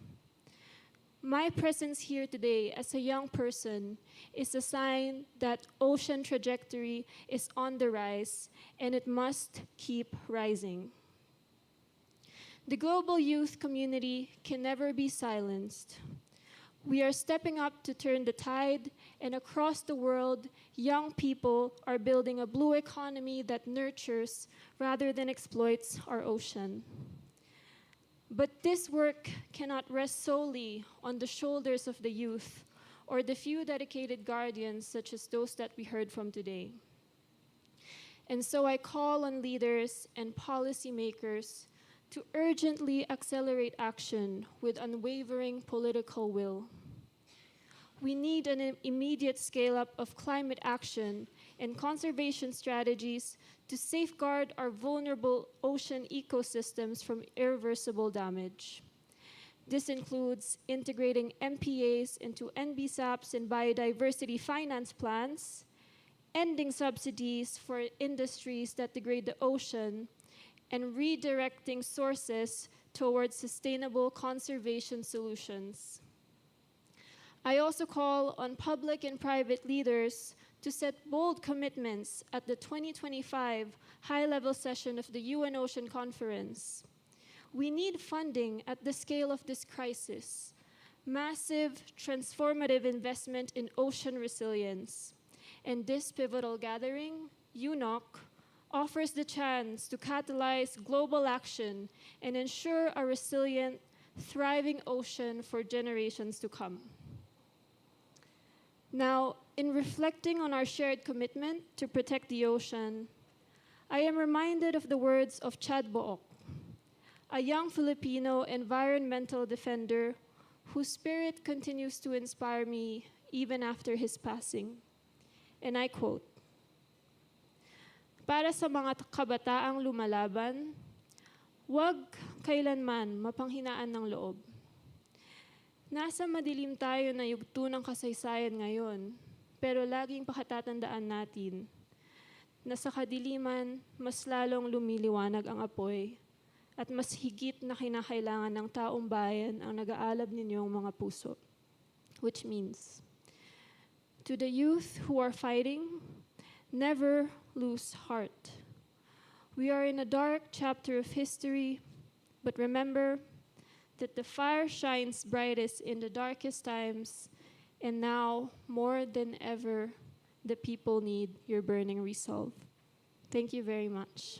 My presence here today as a young person is a sign that ocean trajectory is on the rise, and it must keep rising. The global youth community can never be silenced. We are stepping up to turn the tide, and across the world, young people are building a blue economy that nurtures rather than exploits our ocean. But this work cannot rest solely on the shoulders of the youth or the few dedicated guardians such as those that we heard from today. And so I call on leaders and policymakers to urgently accelerate action with unwavering political will. We need an immediate scale-up of climate action and conservation strategies to safeguard our vulnerable ocean ecosystems from irreversible damage. This includes integrating MPAs into NBSAPs and biodiversity finance plans, ending subsidies for industries that degrade the ocean, and redirecting sources towards sustainable conservation solutions. I also call on public and private leaders to set bold commitments at the 2025 high-level session of the UN Ocean Conference. We need funding at the scale of this crisis, massive transformative investment in ocean resilience. And this pivotal gathering, UNOC, offers the chance to catalyze global action and ensure a resilient, thriving ocean for generations to come. Now, in reflecting on our shared commitment to protect the ocean, I am reminded of the words of Chad Book, a young Filipino environmental defender whose spirit continues to inspire me even after his passing. And I quote, "Para sa mga kabataang lumalaban, huwag kailanman mapanghinaan ng loob. Nasa madilim tayo na yugto ng kasaysayan ngayon, pero laging pakatatandaan natin na sa kadiliman, mas lalong lumiliwanag ang apoy at mas higit na kinakailangan ng taong bayan ang nag-aalab ninyong mga puso. Which means, to the youth who are fighting, never lose heart. We are in a dark chapter of history, but remember that the fire shines brightest in the darkest times, and now, more than ever, the people need your burning resolve. Thank you very much.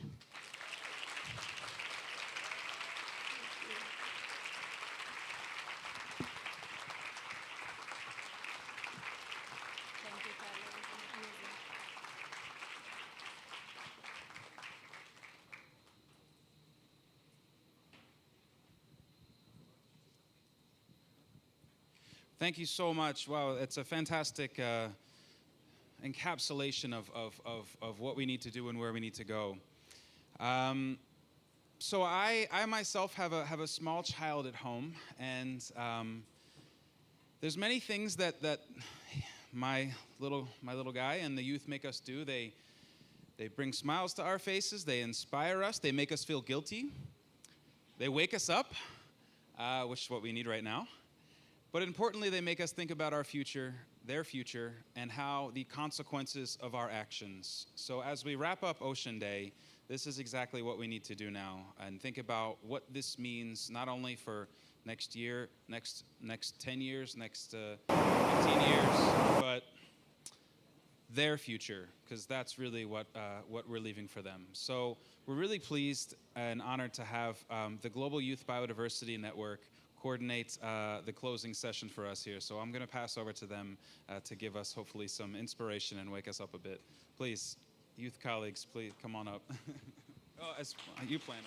Thank you so much. Wow, it's a fantastic encapsulation of what we need to do and where we need to go. So I myself have a small child at home, and there's many things that my little guy and the youth make us do. They bring smiles to our faces. They inspire us. They make us feel guilty. They wake us up, which is what we need right now. But importantly, they make us think about our future, their future, and how the consequences of our actions. So as we wrap up Ocean Day, this is exactly what we need to do now, and think about what this means not only for next year, next 10 years, next 15 years, but their future, because that's really what we're leaving for them. So we're really pleased and honored to have the Global Youth Biodiversity Network coordinate the closing session for us here. So I'm going to pass over to them to give us hopefully some inspiration and wake us up a bit. Please, youth colleagues, please come on up. Oh, as you plan it.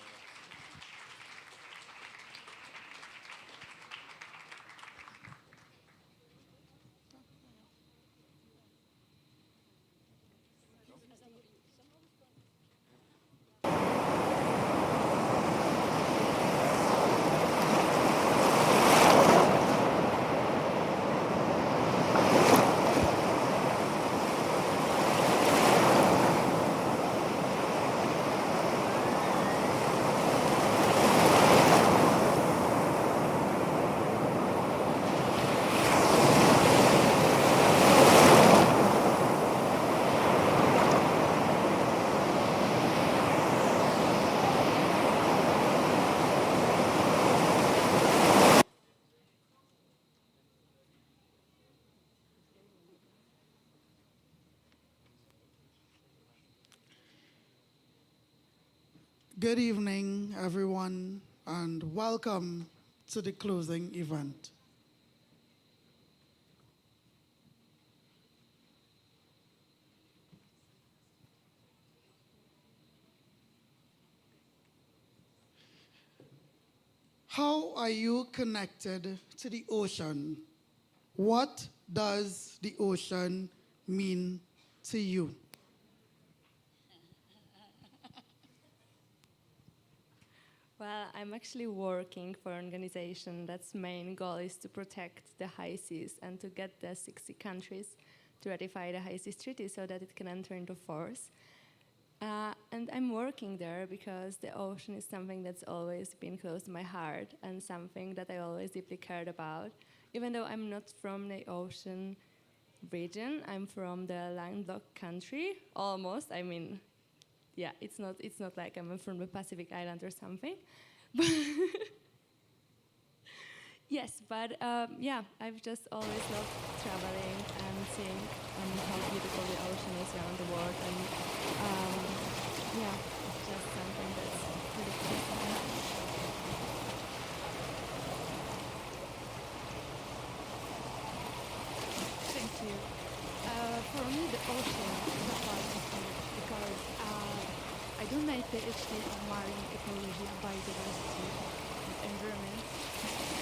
Good evening, everyone, and welcome to the closing event. How are you connected to the ocean? What does the ocean mean to you? Well, I'm actually working for an organization that's main goal is to protect the high seas and to get the 60 countries to ratify the high seas treaty so that it can enter into force. And I'm working there because the ocean is something that's always been close to my heart and something that I always deeply cared about. Even though I'm not from the ocean region, I'm from the landlocked country, almost. I mean, yeah, it's not like I'm from the Pacific Island or something. Yes, but yeah, I've just always loved traveling and seeing how beautiful the ocean is around the world, and yeah, it's just something that's really close to my heart. Thank you. For me, the ocean is a part of me because I do my PhD on marine ecology and biodiversity and environment.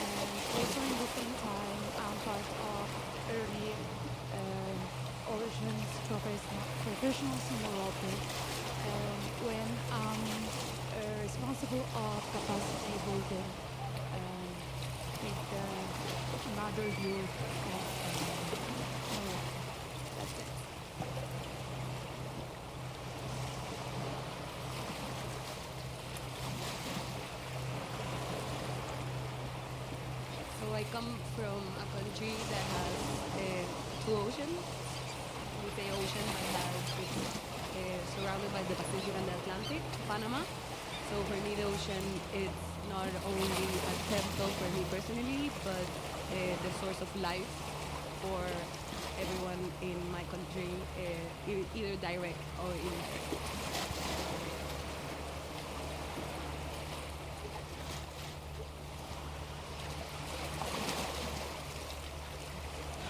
And also in the same time, I'm part of early oceans professionals in Europe when I'm responsible of capacity building with another youth of that's it. I come from a country that has two oceans. We say ocean, but it's surrounded by the Pacific and the Atlantic, Panama. So for me, the ocean is not only a temple for me personally, but the source of life for everyone in my country, either direct or indirect.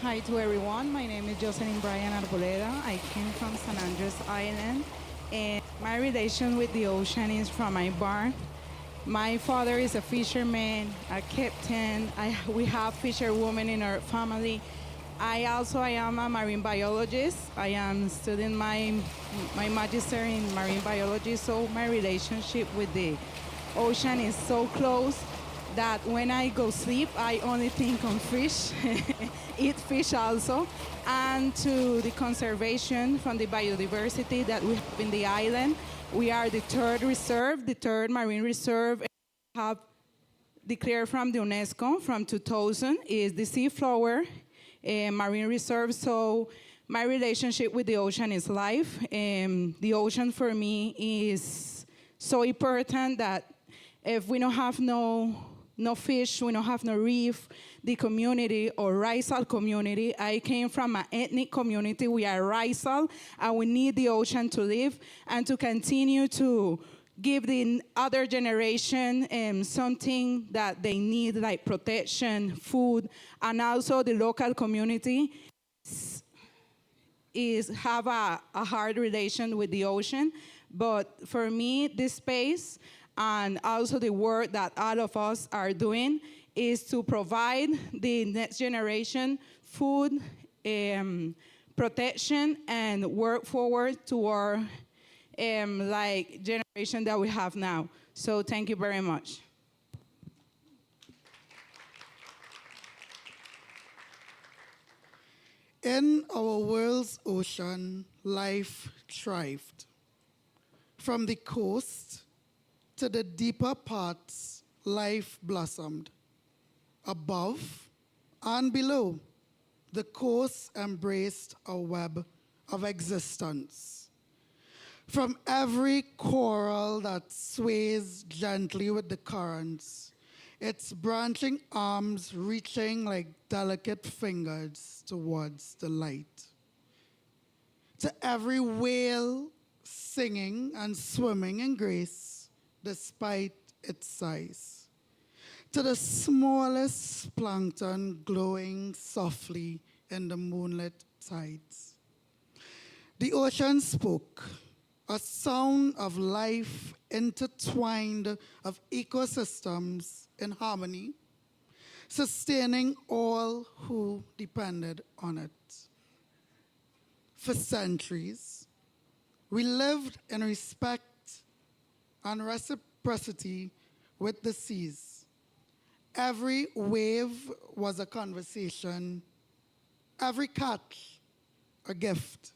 Hi to everyone. My name is Jocelyn Brian Arboleda. I came from San Andres Island, and my relation with the ocean is from my barn. My father is a fisherman, a captain. We have fisherwomen in our family. I am a marine biologist. I am studying my magister in marine biology, so my relationship with the ocean is so close that when I go sleep, I only think on fish, eat fish also, and to the conservation from the biodiversity that we have in the island. We are the third reserve, the third marine reserve, and we have declared from the UNESCO from 2000 is the seafloor marine reserve. So my relationship with the ocean is life. The ocean for me is so important that if we don't have no fish, we don't have no reef, the community or Rizal community. I came from an ethnic community. We are Rizal, and we need the ocean to live and to continue to give the other generation something that they need, like protection, food, and also the local community have a hard relation with the ocean. But for me, this space and also the work that all of us are doing is to provide the next generation food, protection, and work forward to our generation that we have now. So thank you very much. In our world's ocean, life thrived. From the coast to the deeper parts, life blossomed. Above and below, the coast embraced a web of existence. From every coral that sways gently with the currents, its branching arms reaching like delicate fingers towards the light. To every whale singing and swimming in grace, despite its size. To the smallest plankton glowing softly in the moonlit tides. The ocean spoke, a sound of life intertwined of ecosystems in harmony, sustaining all who depended on it. For centuries, we lived in respect and reciprocity with the seas. Every wave was a conversation, every catch a gift.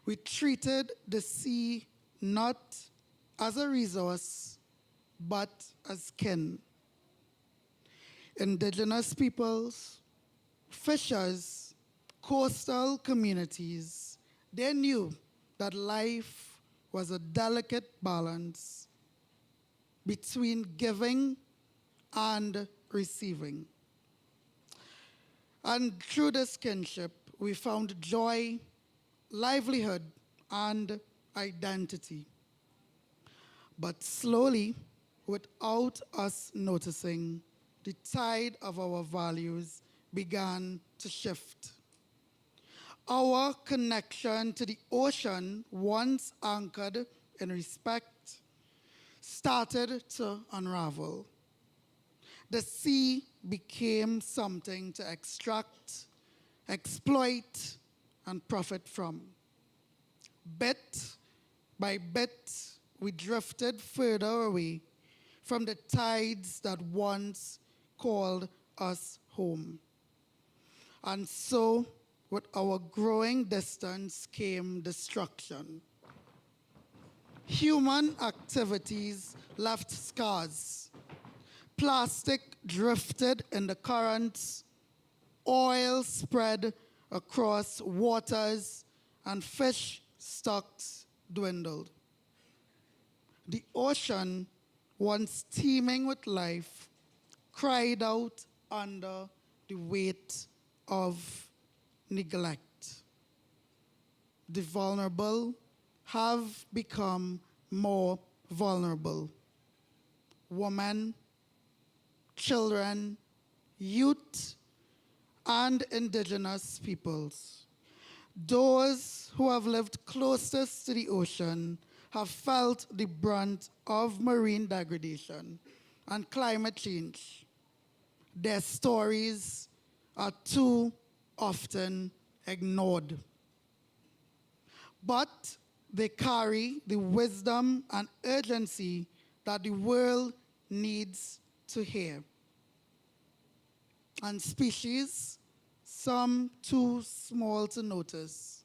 We treated the sea not as a resource, but as kin. Indigenous peoples, fishers, coastal communities, they knew that life was a delicate balance between giving and receiving. And through this kinship, we found joy, livelihood, and identity. But slowly, without us noticing, the tide of our values began to shift. Our connection to the ocean, once anchored in respect, started to unravel. The sea became something to extract, exploit, and profit from. Bit by bit, we drifted further away from the tides that once called us home. And so, with our growing distance came destruction. Human activities left scars. Plastic drifted in the currents, oil spread across waters, and fish stocks dwindled. The ocean, once teeming with life, cried out under the weight of neglect. The vulnerable have become more vulnerable. Women, children, youth, and indigenous peoples. Those who have lived closest to the ocean have felt the brunt of marine degradation and climate change. Their stories are too often ignored. But they carry the wisdom and urgency that the world needs to hear. And species, some too small to notice,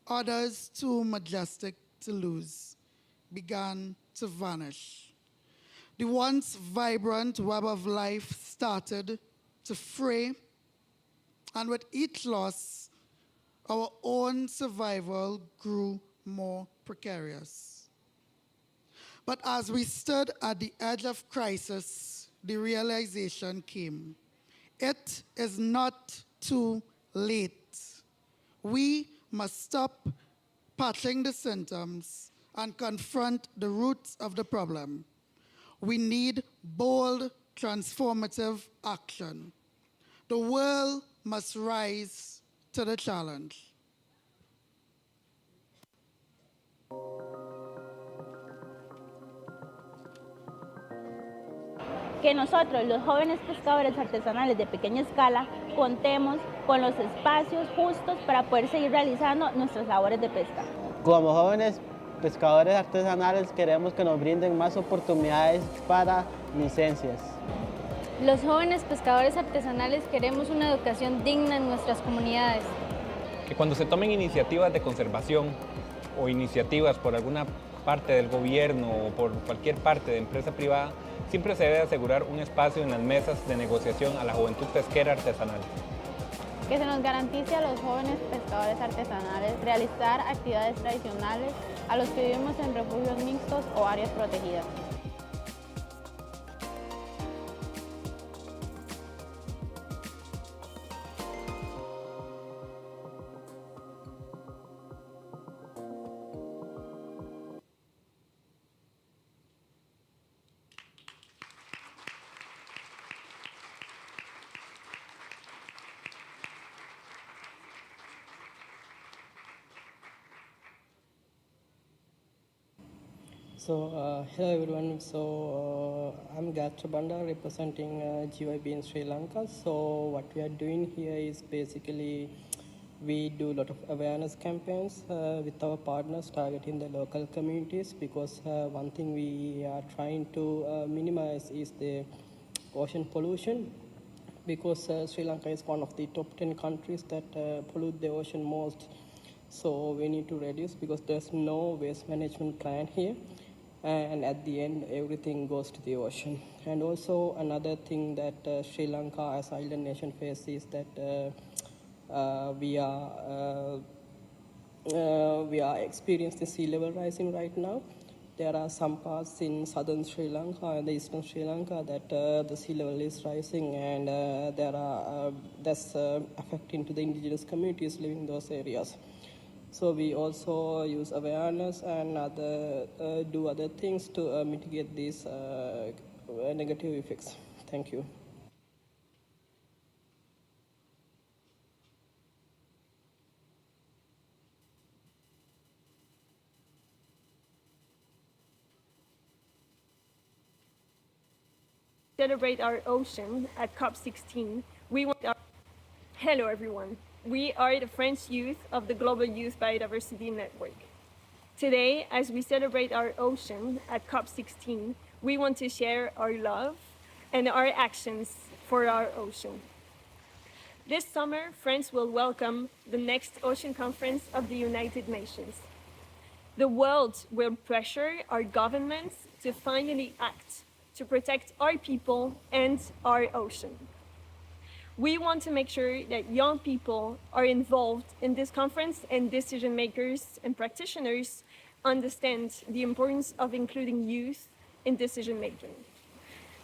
others too majestic to lose, began to vanish. The once vibrant web of life started to fray, and with each loss, our own survival grew more precarious. But as we stood at the edge of crisis, the realization came. It is not too late. We must stop patching the symptoms and confront the roots of the problem. We need bold, transformative action. The world must rise to the challenge. Que nosotros, los jóvenes pescadores artesanales de pequeña escala, contemos con los espacios justos para poder seguir realizando nuestras labores de pesca. Como jóvenes pescadores artesanales queremos que nos brinden más oportunidades para licencias. Los jóvenes pescadores artesanales queremos una educación digna en nuestras comunidades. Que cuando se tomen iniciativas de conservación o iniciativas por alguna parte del gobierno o por cualquier parte de empresa privada, siempre se debe asegurar un espacio en las mesas de negociación a la juventud pesquera artesanal. Que se nos garantice a los jóvenes pescadores artesanales realizar actividades tradicionales a los que vivimos en refugios mixtos o áreas protegidas. So, hello everyone. So, I'm Gatra Banda representing GYB in Sri Lanka. So, what we are doing here is basically we do a lot of awareness campaigns with our partners targeting the local communities, because one thing we are trying to minimize is the ocean pollution, because Sri Lanka is one of the top 10 countries that pollute the ocean most. So we need to reduce, because there's no waste management plan here. And at the end, everything goes to the ocean. And also another thing that Sri Lanka as island nation faces is that we are experiencing sea level rising right now. There are some parts in southern Sri Lanka and the eastern Sri Lanka that the sea level is rising, and that's affecting to the indigenous communities living in those areas. So we also use awareness and do other things to mitigate these negative effects. Thank you. Celebrate our ocean at COP16. Hello everyone. We are the French youth of the Global Youth Biodiversity Network. Today, as we celebrate our ocean at COP16, we want to share our love and our actions for our ocean. This summer, France will welcome the next Ocean Conference of the United Nations. The world will pressure our governments to finally act to protect our people and our ocean. We want to make sure that young people are involved in this conference and decision makers and practitioners understand the importance of including youth in decision making.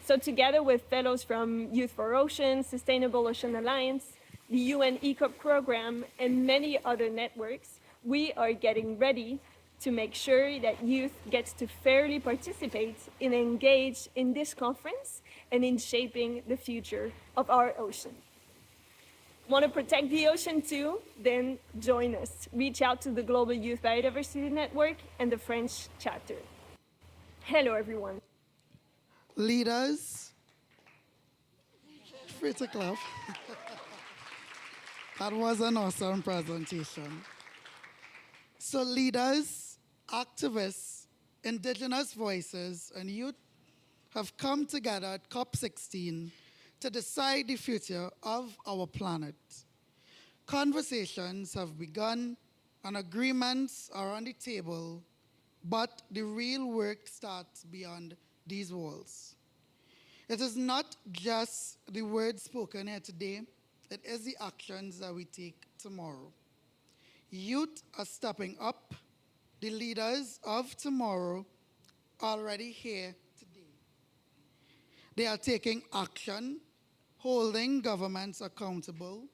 So together with fellows from Youth for Ocean, Sustainable Ocean Alliance, the UN ECOP program, and many other networks, we are getting ready to make sure that youth gets to fairly participate and engage in this conference and in shaping the future of our ocean. Want to protect the ocean too? Then join us. Reach out to the Global Youth Biodiversity Network and the French chapter. Hello, everyone. Leaders, free to clap. That was an awesome presentation. So leaders, activists, indigenous voices, and youth have come together at COP16 to decide the future of our planet. Conversations have begun and agreements are on the table, but the real work starts beyond these walls. It is not just the words spoken here today, it is the actions that we take tomorrow. Youth are stepping up. The leaders of tomorrow are already here today. They are taking action, holding governments accountable,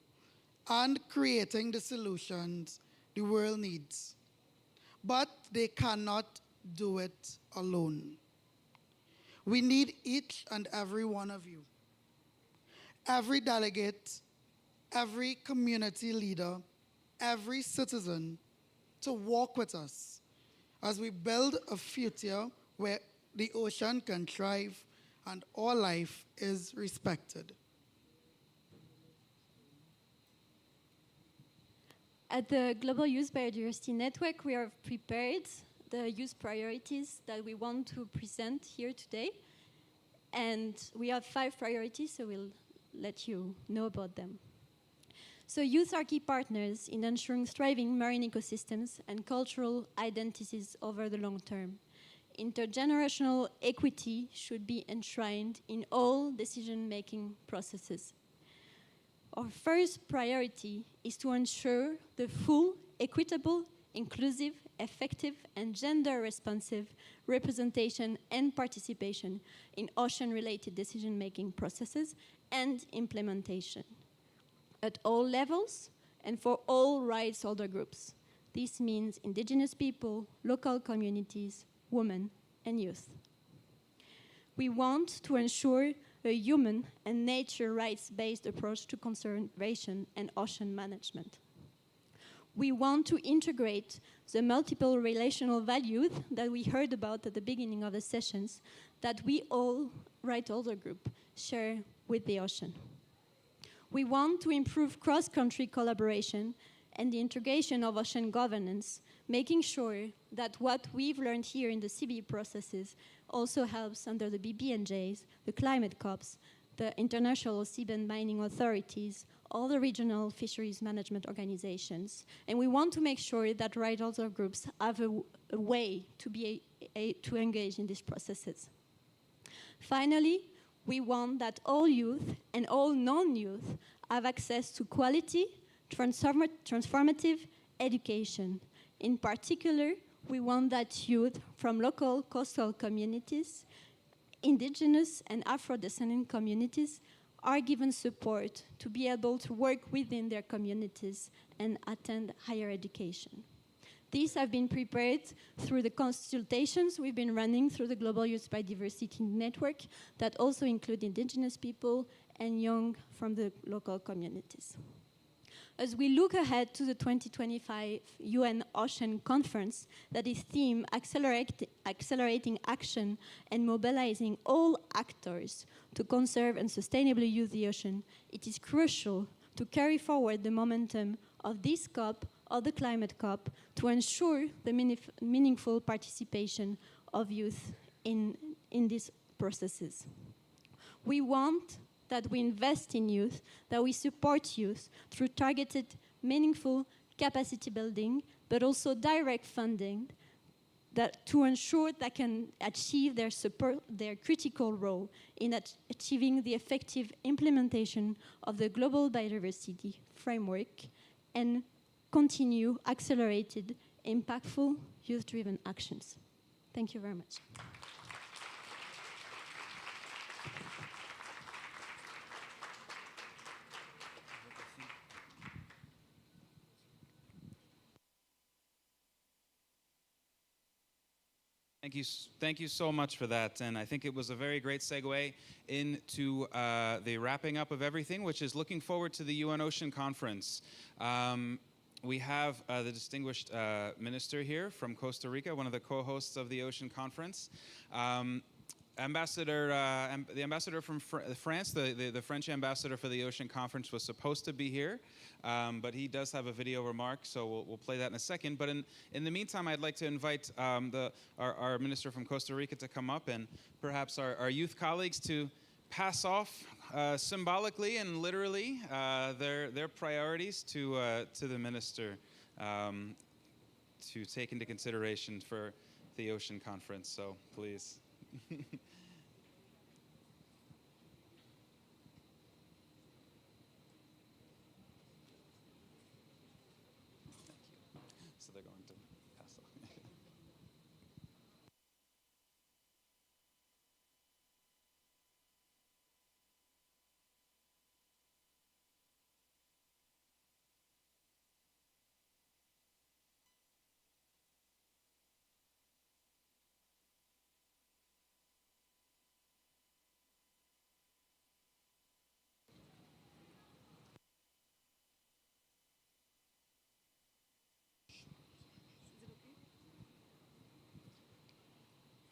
and creating the solutions the world needs. But they cannot do it alone. We need each and every one of you. Every delegate, every community leader, every citizen to walk with us as we build a future where the ocean can thrive and all life is respected. At the Global Youth Biodiversity Network, we have prepared the youth priorities that we want to present here today. And we have 5 priorities, so we'll let you know about them. So youth are key partners in ensuring thriving marine ecosystems and cultural identities over the long term. Intergenerational equity should be enshrined in all decision-making processes. Our first priority is to ensure the full, equitable, inclusive, effective, and gender-responsive representation and participation in ocean-related decision-making processes and implementation at all levels and for all rights holder groups. This means indigenous people, local communities, women, and youth. We want to ensure a human and nature rights-based approach to conservation and ocean management. We want to integrate the multiple relational values that we heard about at the beginning of the sessions that we all, right holder group, share with the ocean. We want to improve cross-country collaboration and the integration of ocean governance, making sure that what we've learned here in the CB processes also helps under the BBNJs, the climate COPs, the international seabed mining authorities, all the regional fisheries management organizations. And we want to make sure that right holder groups have a way to engage in these processes. Finally, we want that all youth and all non-youth have access to quality, transformative education. In particular, we want that youth from local coastal communities, indigenous and Afro-descendant communities are given support to be able to work within their communities and attend higher education. These have been prepared through the consultations we've been running through the Global Youth Biodiversity Network that also include indigenous people and young from the local communities. As we look ahead to the 2025 UN Ocean Conference that is themed accelerating action and mobilizing all actors to conserve and sustainably use the ocean, it is crucial to carry forward the momentum of this COP or the climate COP to ensure the meaningful participation of youth in these processes. We want that we invest in youth, that we support youth through targeted, meaningful capacity building, but also direct funding that to ensure that can achieve their critical role in achieving the effective implementation of the global biodiversity framework and continue accelerated, impactful, youth-driven actions. Thank you very much. Thank you so much for that. And I think it was a very great segue into the wrapping up of everything, which is looking forward to the UN Ocean Conference. We have the distinguished minister here from Costa Rica, one of the co-hosts of the Ocean Conference. The ambassador from France, the French ambassador for the Ocean Conference, was supposed to be here, but he does have a video remark, so we'll play that in a second. But in the meantime, I'd like to invite our minister from Costa Rica to come up, and perhaps our youth colleagues to pass off symbolically and literally their priorities to the minister to take into consideration for the Ocean Conference. So please. So they're going to pass off.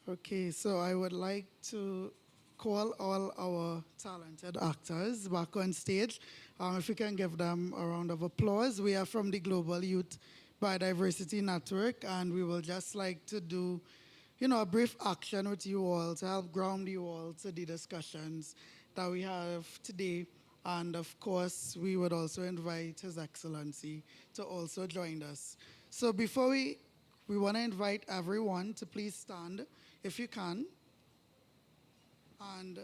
Okay, so I would like to call all our talented actors back on stage. If we can give them a round of applause. We are from the Global Youth Biodiversity Network, and we will just like to do, a brief action with you all to help ground you all to the discussions that we have today. And of course, we would also invite His Excellency to also join us. So before we want to invite everyone to please stand if you can. And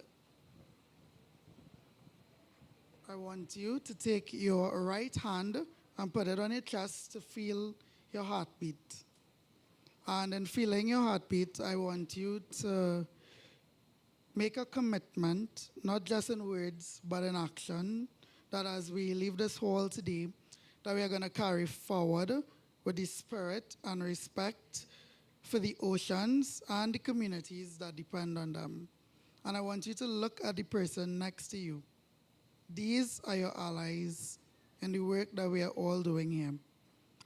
I want you to take your right hand and put it on your chest to feel your heartbeat. And in feeling your heartbeat, I want you to make a commitment, not just in words, but in action, that as we leave this hall today, that we are going to carry forward with the spirit and respect for the oceans and the communities that depend on them. And I want you to look at the person next to you. These are your allies in the work that we are all doing here.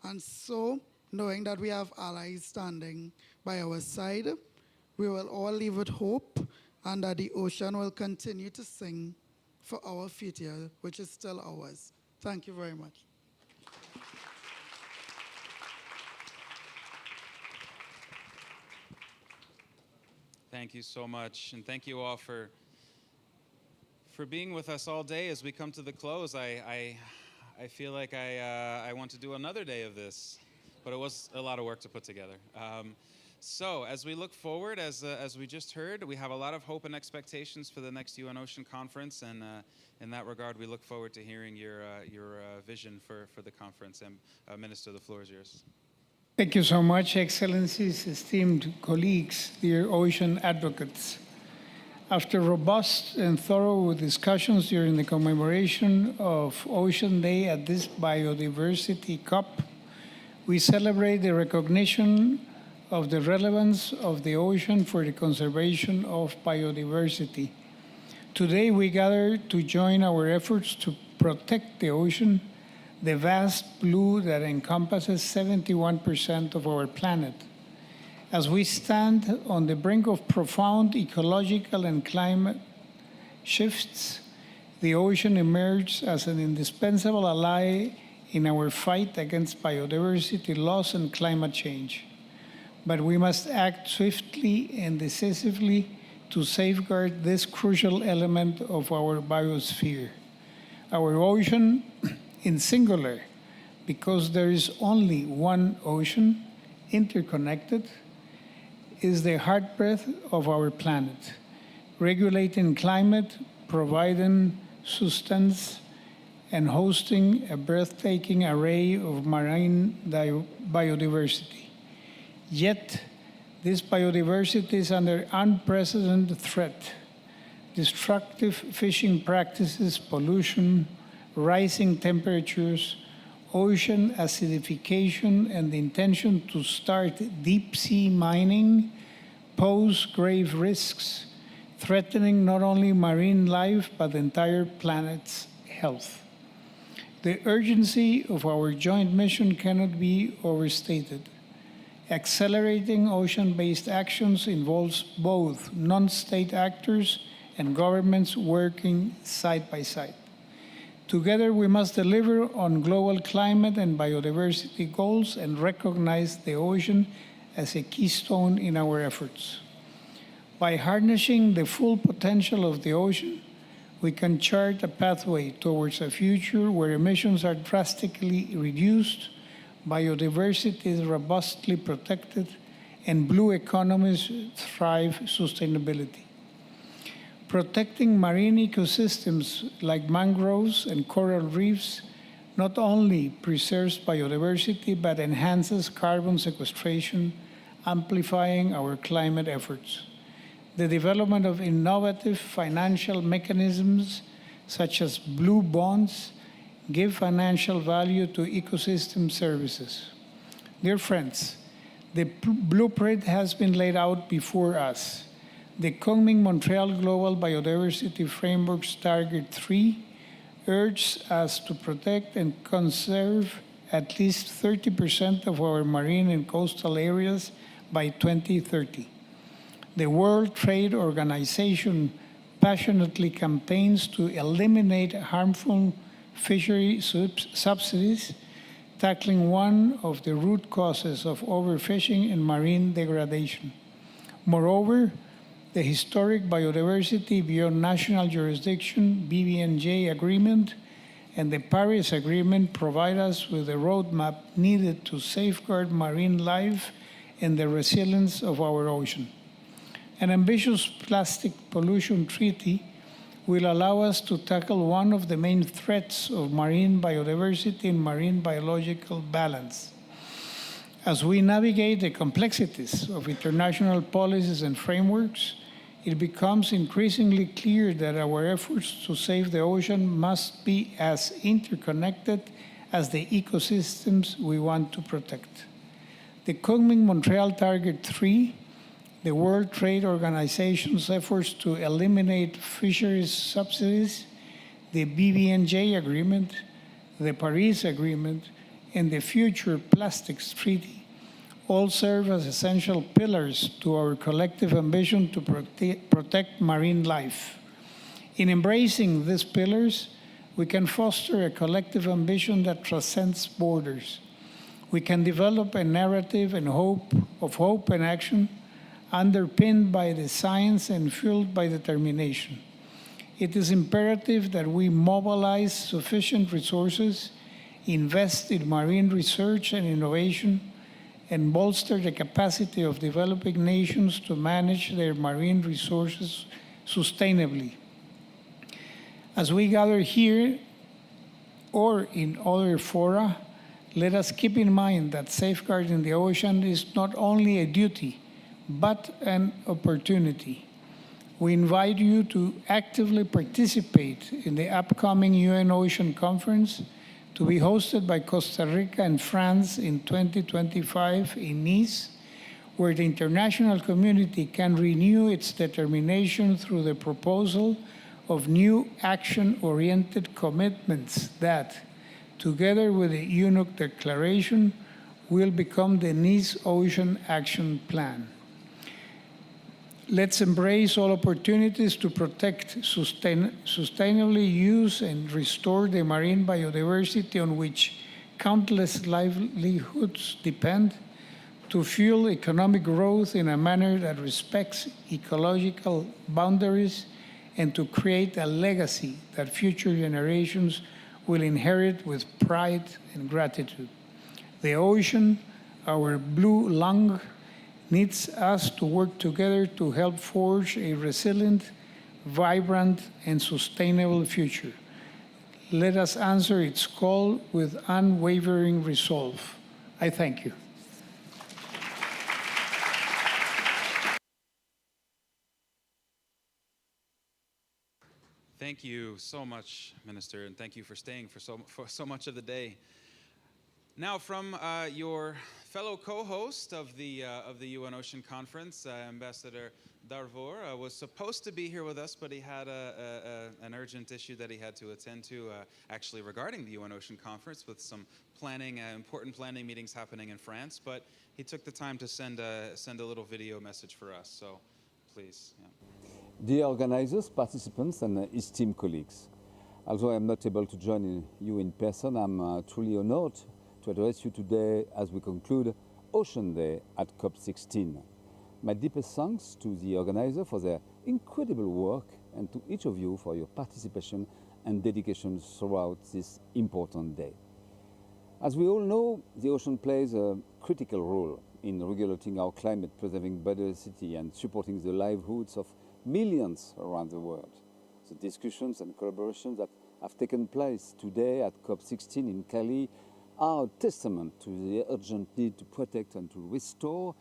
And so, knowing that we have allies standing by our side, we will all live with hope, and that the ocean will continue to sing for our future, which is still ours. Thank you very much. Thank you so much, and thank you all for being with us all day. As we come to the close, I feel like I want to do another day of this, but it was a lot of work to put together. So as we look forward, as we just heard, we have a lot of hope and expectations for the next UN Ocean Conference, and in that regard, we look forward to hearing your vision for the conference. And Minister, the floor is yours. Thank you so much, Excellencies, esteemed colleagues, dear ocean advocates. After robust and thorough discussions during the commemoration of Ocean Day at this Biodiversity COP, we celebrate the recognition of the relevance of the ocean for the conservation of biodiversity. Today, we gather to join our efforts to protect the ocean, the vast blue that encompasses 71% of our planet. As we stand on the brink of profound ecological and climate shifts, the ocean emerged as an indispensable ally in our fight against biodiversity loss and climate change. But we must act swiftly and decisively to safeguard this crucial element of our biosphere. Our ocean in singular, because there is only one ocean, interconnected, is the heartbeat of our planet, regulating climate, providing sustenance, and hosting a breathtaking array of marine biodiversity. Yet, this biodiversity is under unprecedented threat. Destructive fishing practices, pollution, rising temperatures, ocean acidification, and the intention to start deep-sea mining pose grave risks, threatening not only marine life but the entire planet's health. The urgency of our joint mission cannot be overstated. Accelerating ocean-based actions involves both non-state actors and governments working side by side. Together, we must deliver on global climate and biodiversity goals and recognize the ocean as a keystone in our efforts. By harnessing the full potential of the ocean, we can chart a pathway towards a future where emissions are drastically reduced, biodiversity is robustly protected, and blue economies thrive sustainability. Protecting marine ecosystems like mangroves and coral reefs not only preserves biodiversity but enhances carbon sequestration, amplifying our climate efforts. The development of innovative financial mechanisms such as blue bonds give financial value to ecosystem services. Dear friends, the blueprint has been laid out before us. The Kunming-Montreal Global Biodiversity Framework's Target 3 urges us to protect and conserve at least 30% of our marine and coastal areas by 2030. The World Trade Organization passionately campaigns to eliminate harmful fishery subsidies, tackling one of the root causes of overfishing and marine degradation. Moreover, the Historic Biodiversity Beyond National Jurisdiction (BBNJ) agreement and the Paris Agreement provide us with the roadmap needed to safeguard marine life and the resilience of our ocean. An ambitious plastic pollution treaty will allow us to tackle one of the main threats of marine biodiversity and marine biological balance. As we navigate the complexities of international policies and frameworks, it becomes increasingly clear that our efforts to save the ocean must be as interconnected as the ecosystems we want to protect. The Kunming-Montreal Target 3, the World Trade Organization's efforts to eliminate fisheries subsidies, the BBNJ Agreement, the Paris Agreement, and the future Plastics Treaty all serve as essential pillars to our collective ambition to protect marine life. In embracing these pillars, we can foster a collective ambition that transcends borders. We can develop a narrative of hope and action underpinned by the science and fueled by determination. It is imperative that we mobilize sufficient resources, invest in marine research and innovation, and bolster the capacity of developing nations to manage their marine resources sustainably. As we gather here or in other fora, let us keep in mind that safeguarding the ocean is not only a duty, but an opportunity. We invite you to actively participate in the upcoming UN Ocean Conference to be hosted by Costa Rica and France in 2025 in Nice, where the international community can renew its determination through the proposal of new action-oriented commitments that, together with the UNOC Declaration, will become the Nice Ocean Action Plan. Let's embrace all opportunities to protect, sustainably use, and restore the marine biodiversity on which countless livelihoods depend, to fuel economic growth in a manner that respects ecological boundaries, and to create a legacy that future generations will inherit with pride and gratitude. The ocean, our blue lung, needs us to work together to help forge a resilient, vibrant, and sustainable future. Let us answer its call with unwavering resolve. I thank you. Thank you so much, Minister, and thank you for staying for so much of the day. Now, from your fellow co-host of the UN Ocean Conference, Ambassador Darvor was supposed to be here with us, but he had an urgent issue that he had to attend to, actually regarding the UN Ocean Conference, with some planning, important planning meetings happening in France. But he took the time to send a little video message for us. So, please. Yeah. Dear organizers, participants, and esteemed colleagues, although I am not able to join you in person, I'm truly honored to address you today as we conclude Ocean Day at COP16. My deepest thanks to the organizer for their incredible work and to each of you for your participation and dedication throughout this important day. As we all know, the ocean plays a critical role in regulating our climate, preserving biodiversity, and supporting the livelihoods of millions around the world. The discussions and collaborations that have taken place today at COP16 in Cali are a testament to the urgent need to protect and to restore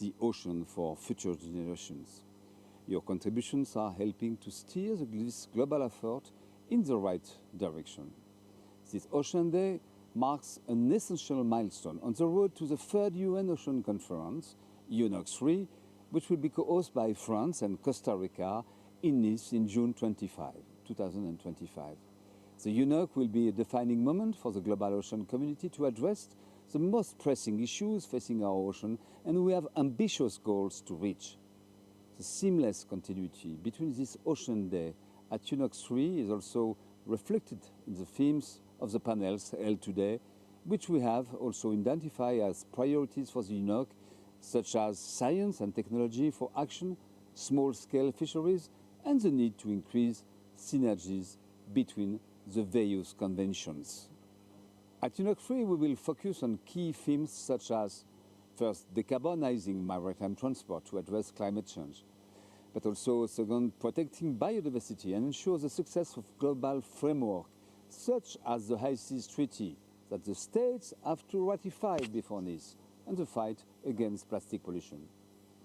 the ocean for future generations. Your contributions are helping to steer this global effort in the right direction. This Ocean Day marks an essential milestone on the road to the third UN Ocean Conference, UNOX3, which will be co-hosted by France and Costa Rica in Nice in June 2025. The UNOC will be a defining moment for the global ocean community to address the most pressing issues facing our ocean, and we have ambitious goals to reach. The seamless continuity between this Ocean Day at UNOX3 is also reflected in the themes of the panels held today, which we have also identified as priorities for the UNOC, such as science and technology for action, small-scale fisheries, and the need to increase synergies between the various conventions. At UNOC3, we will focus on key themes such as, first, decarbonizing maritime transport to address climate change, but also, second, protecting biodiversity and ensure the success of global framework, such as the High Seas Treaty, that the states have to ratify before Nice, and the fight against plastic pollution.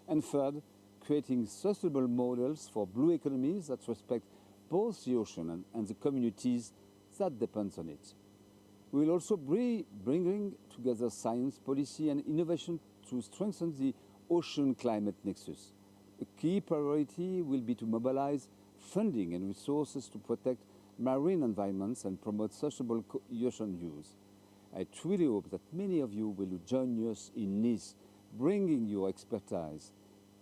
And third, creating sustainable models for blue economies that respect both the ocean and the communities that depend on it. We will also be bringing together science, policy, and innovation to strengthen the ocean climate nexus. A key priority will be to mobilize funding and resources to protect marine environments and promote sustainable ocean use. I truly hope that many of you will join us in Nice, bringing your expertise,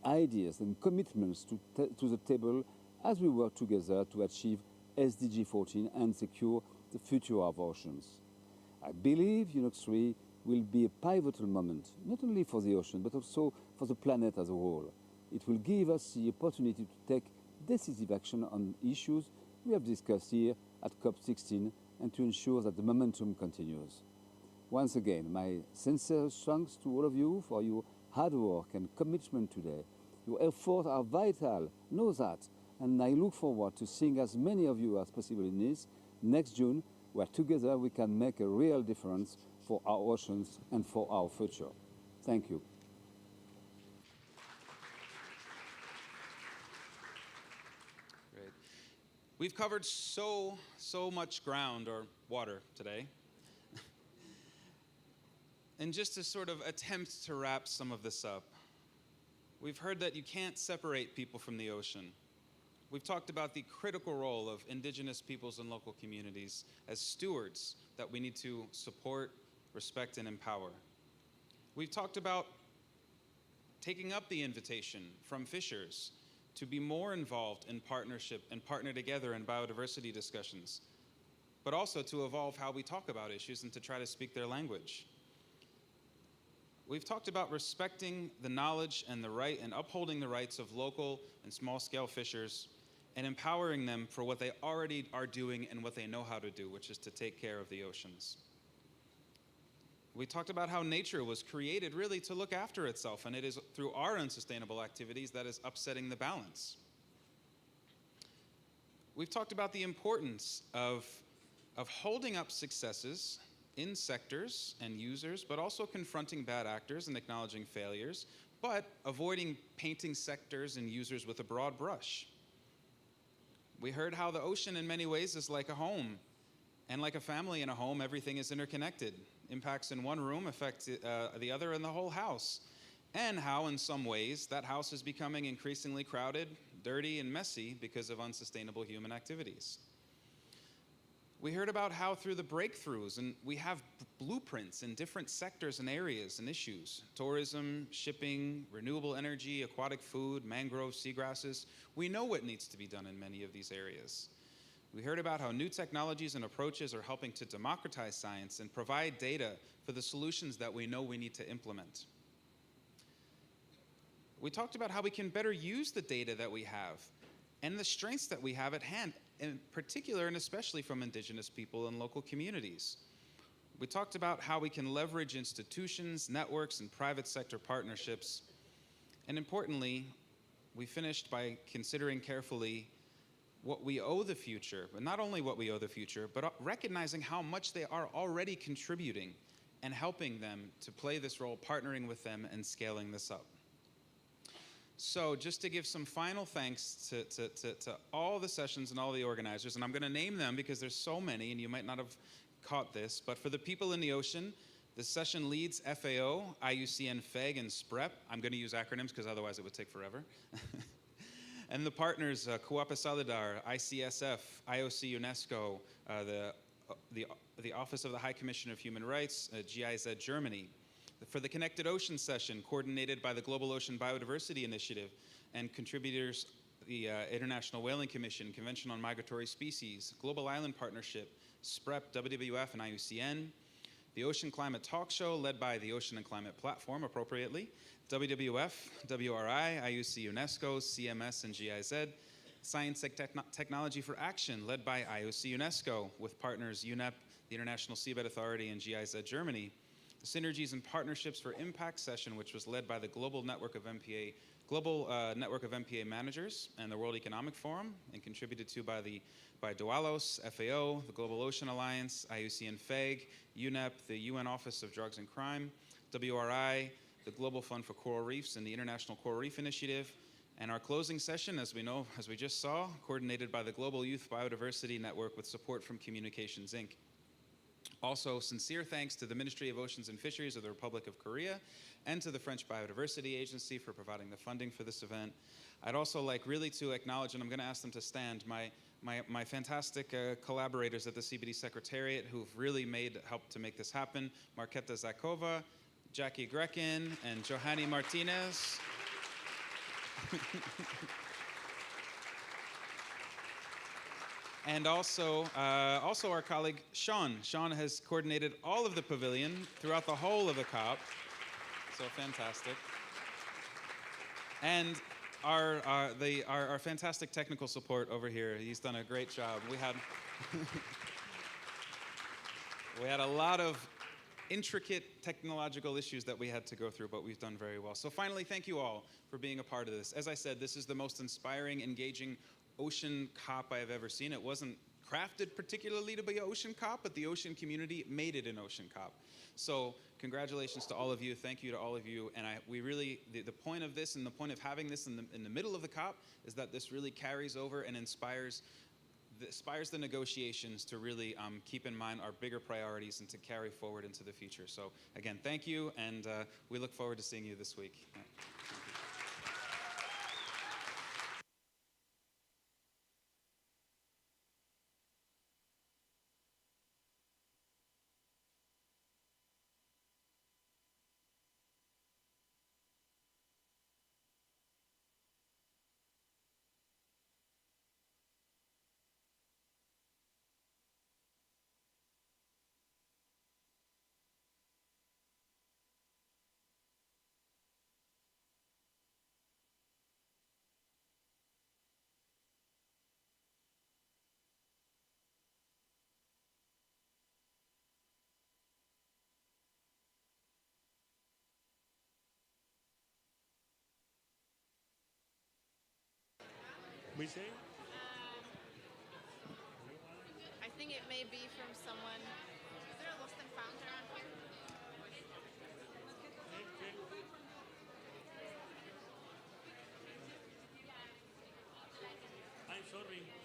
ideas, and commitments to the table as we work together to achieve SDG 14 and secure the future of oceans. I believe UNOX3 will be a pivotal moment, not only for the ocean, but also for the planet as a whole. It will give us the opportunity to take decisive action on issues we have discussed here at COP16 and to ensure that the momentum continues. Once again, my sincere thanks to all of you for your hard work and commitment today. Your efforts are vital, know that, and I look forward to seeing as many of you as possible in Nice next June, where together we can make a real difference for our oceans and for our future. Thank you. Great. We've covered so much ground or water today. And just to sort of attempt to wrap some of this up, we've heard that you can't separate people from the ocean. We've talked about the critical role of indigenous peoples and local communities as stewards that we need to support, respect, and empower. We've talked about taking up the invitation from fishers to be more involved in partnership and partner together in biodiversity discussions, but also to evolve how we talk about issues and to try to speak their language. We've talked about respecting the knowledge and the right and upholding the rights of local and small-scale fishers and empowering them for what they already are doing and what they know how to do, which is to take care of the oceans. We talked about how nature was created really to look after itself, and it is through our unsustainable activities that is upsetting the balance. We've talked about the importance of holding up successes in sectors and users, but also confronting bad actors and acknowledging failures, but avoiding painting sectors and users with a broad brush. We heard how the ocean in many ways is like a home, and like a family in a home, everything is interconnected. Impacts in one room affect the other in the whole house, and how in some ways that house is becoming increasingly crowded, dirty, and messy because of unsustainable human activities. We heard about how through the breakthroughs, and we have blueprints in different sectors and areas and issues, tourism, shipping, renewable energy, aquatic food, mangroves, seagrasses. We know what needs to be done in many of these areas. We heard about how new technologies and approaches are helping to democratize science and provide data for the solutions that we know we need to implement. We talked about how we can better use the data that we have and the strengths that we have at hand, in particular and especially from indigenous people and local communities. We talked about how we can leverage institutions, networks, and private sector partnerships. And importantly, we finished by considering carefully what we owe the future, but not only what we owe the future, but recognizing how much they are already contributing and helping them to play this role, partnering with them and scaling this up. So just to give some final thanks to all the sessions and all the organizers, and I'm going to name them because there's so many and you might not have caught this, but for the people in the ocean, the session leads FAO, IUCN, FEG, and SPREP. I'm going to use acronyms because otherwise it would take forever. And the partners, Kuapa Solidar, ICSF, IOC UNESCO, the Office of the High Commissioner of Human Rights, GIZ Germany. For the Connected Ocean session, coordinated by the Global Ocean Biodiversity Initiative, and contributors, the International Whaling Commission, Convention on Migratory Species, Global Island Partnership, SPREP, WWF, and IUCN. The Ocean Climate Talk Show, led by the Ocean and Climate Platform, appropriately, WWF, WRI, IUC UNESCO, CMS, and GIZ. Science Technology for Action, led by IOC UNESCO, with partners UNEP, the International Seabed Authority, and GIZ Germany. The Synergies and Partnerships for Impact session, which was led by the Global Network of MPA Managers and the World Economic Forum, and contributed to by Dualos, FAO, the Global Ocean Alliance, IUCN FEG, UNEP, the UN Office of Drugs and Crime, WRI, the Global Fund for Coral Reefs, and the International Coral Reef Initiative. And our closing session, as we just saw, coordinated by the Global Youth Biodiversity Network with support from Communications, Inc. Also, sincere thanks to the Ministry of Oceans and Fisheries of the Republic of Korea and to the French Biodiversity Agency for providing the funding for this event. I'd also like really to acknowledge, and I'm going to ask them to stand, my fantastic collaborators at the CBD Secretariat who've really helped to make this happen. Marketa Zakova, Jackie Grekin, and Johanny Martinez. And also our colleague, Sean. Sean has coordinated all of the pavilion throughout the whole of the COP. So fantastic. And our fantastic technical support over here. He's done a great job. We had a lot of intricate technological issues that we had to go through, but we've done very well. So finally, thank you all for being a part of this. As I said, this is the most inspiring, engaging ocean COP I have ever seen. It wasn't crafted particularly to be an ocean COP, but the ocean community made it an ocean COP. So congratulations to all of you. Thank you to all of you. And the point of this and the point of having this in the middle of the COP is that this really carries over and inspires the negotiations to really keep in mind our bigger priorities and to carry forward into the future. So again, thank you, and we look forward to seeing you this week. We say? I think it may be from someone. Is there a lost and found around here? I'm sorry.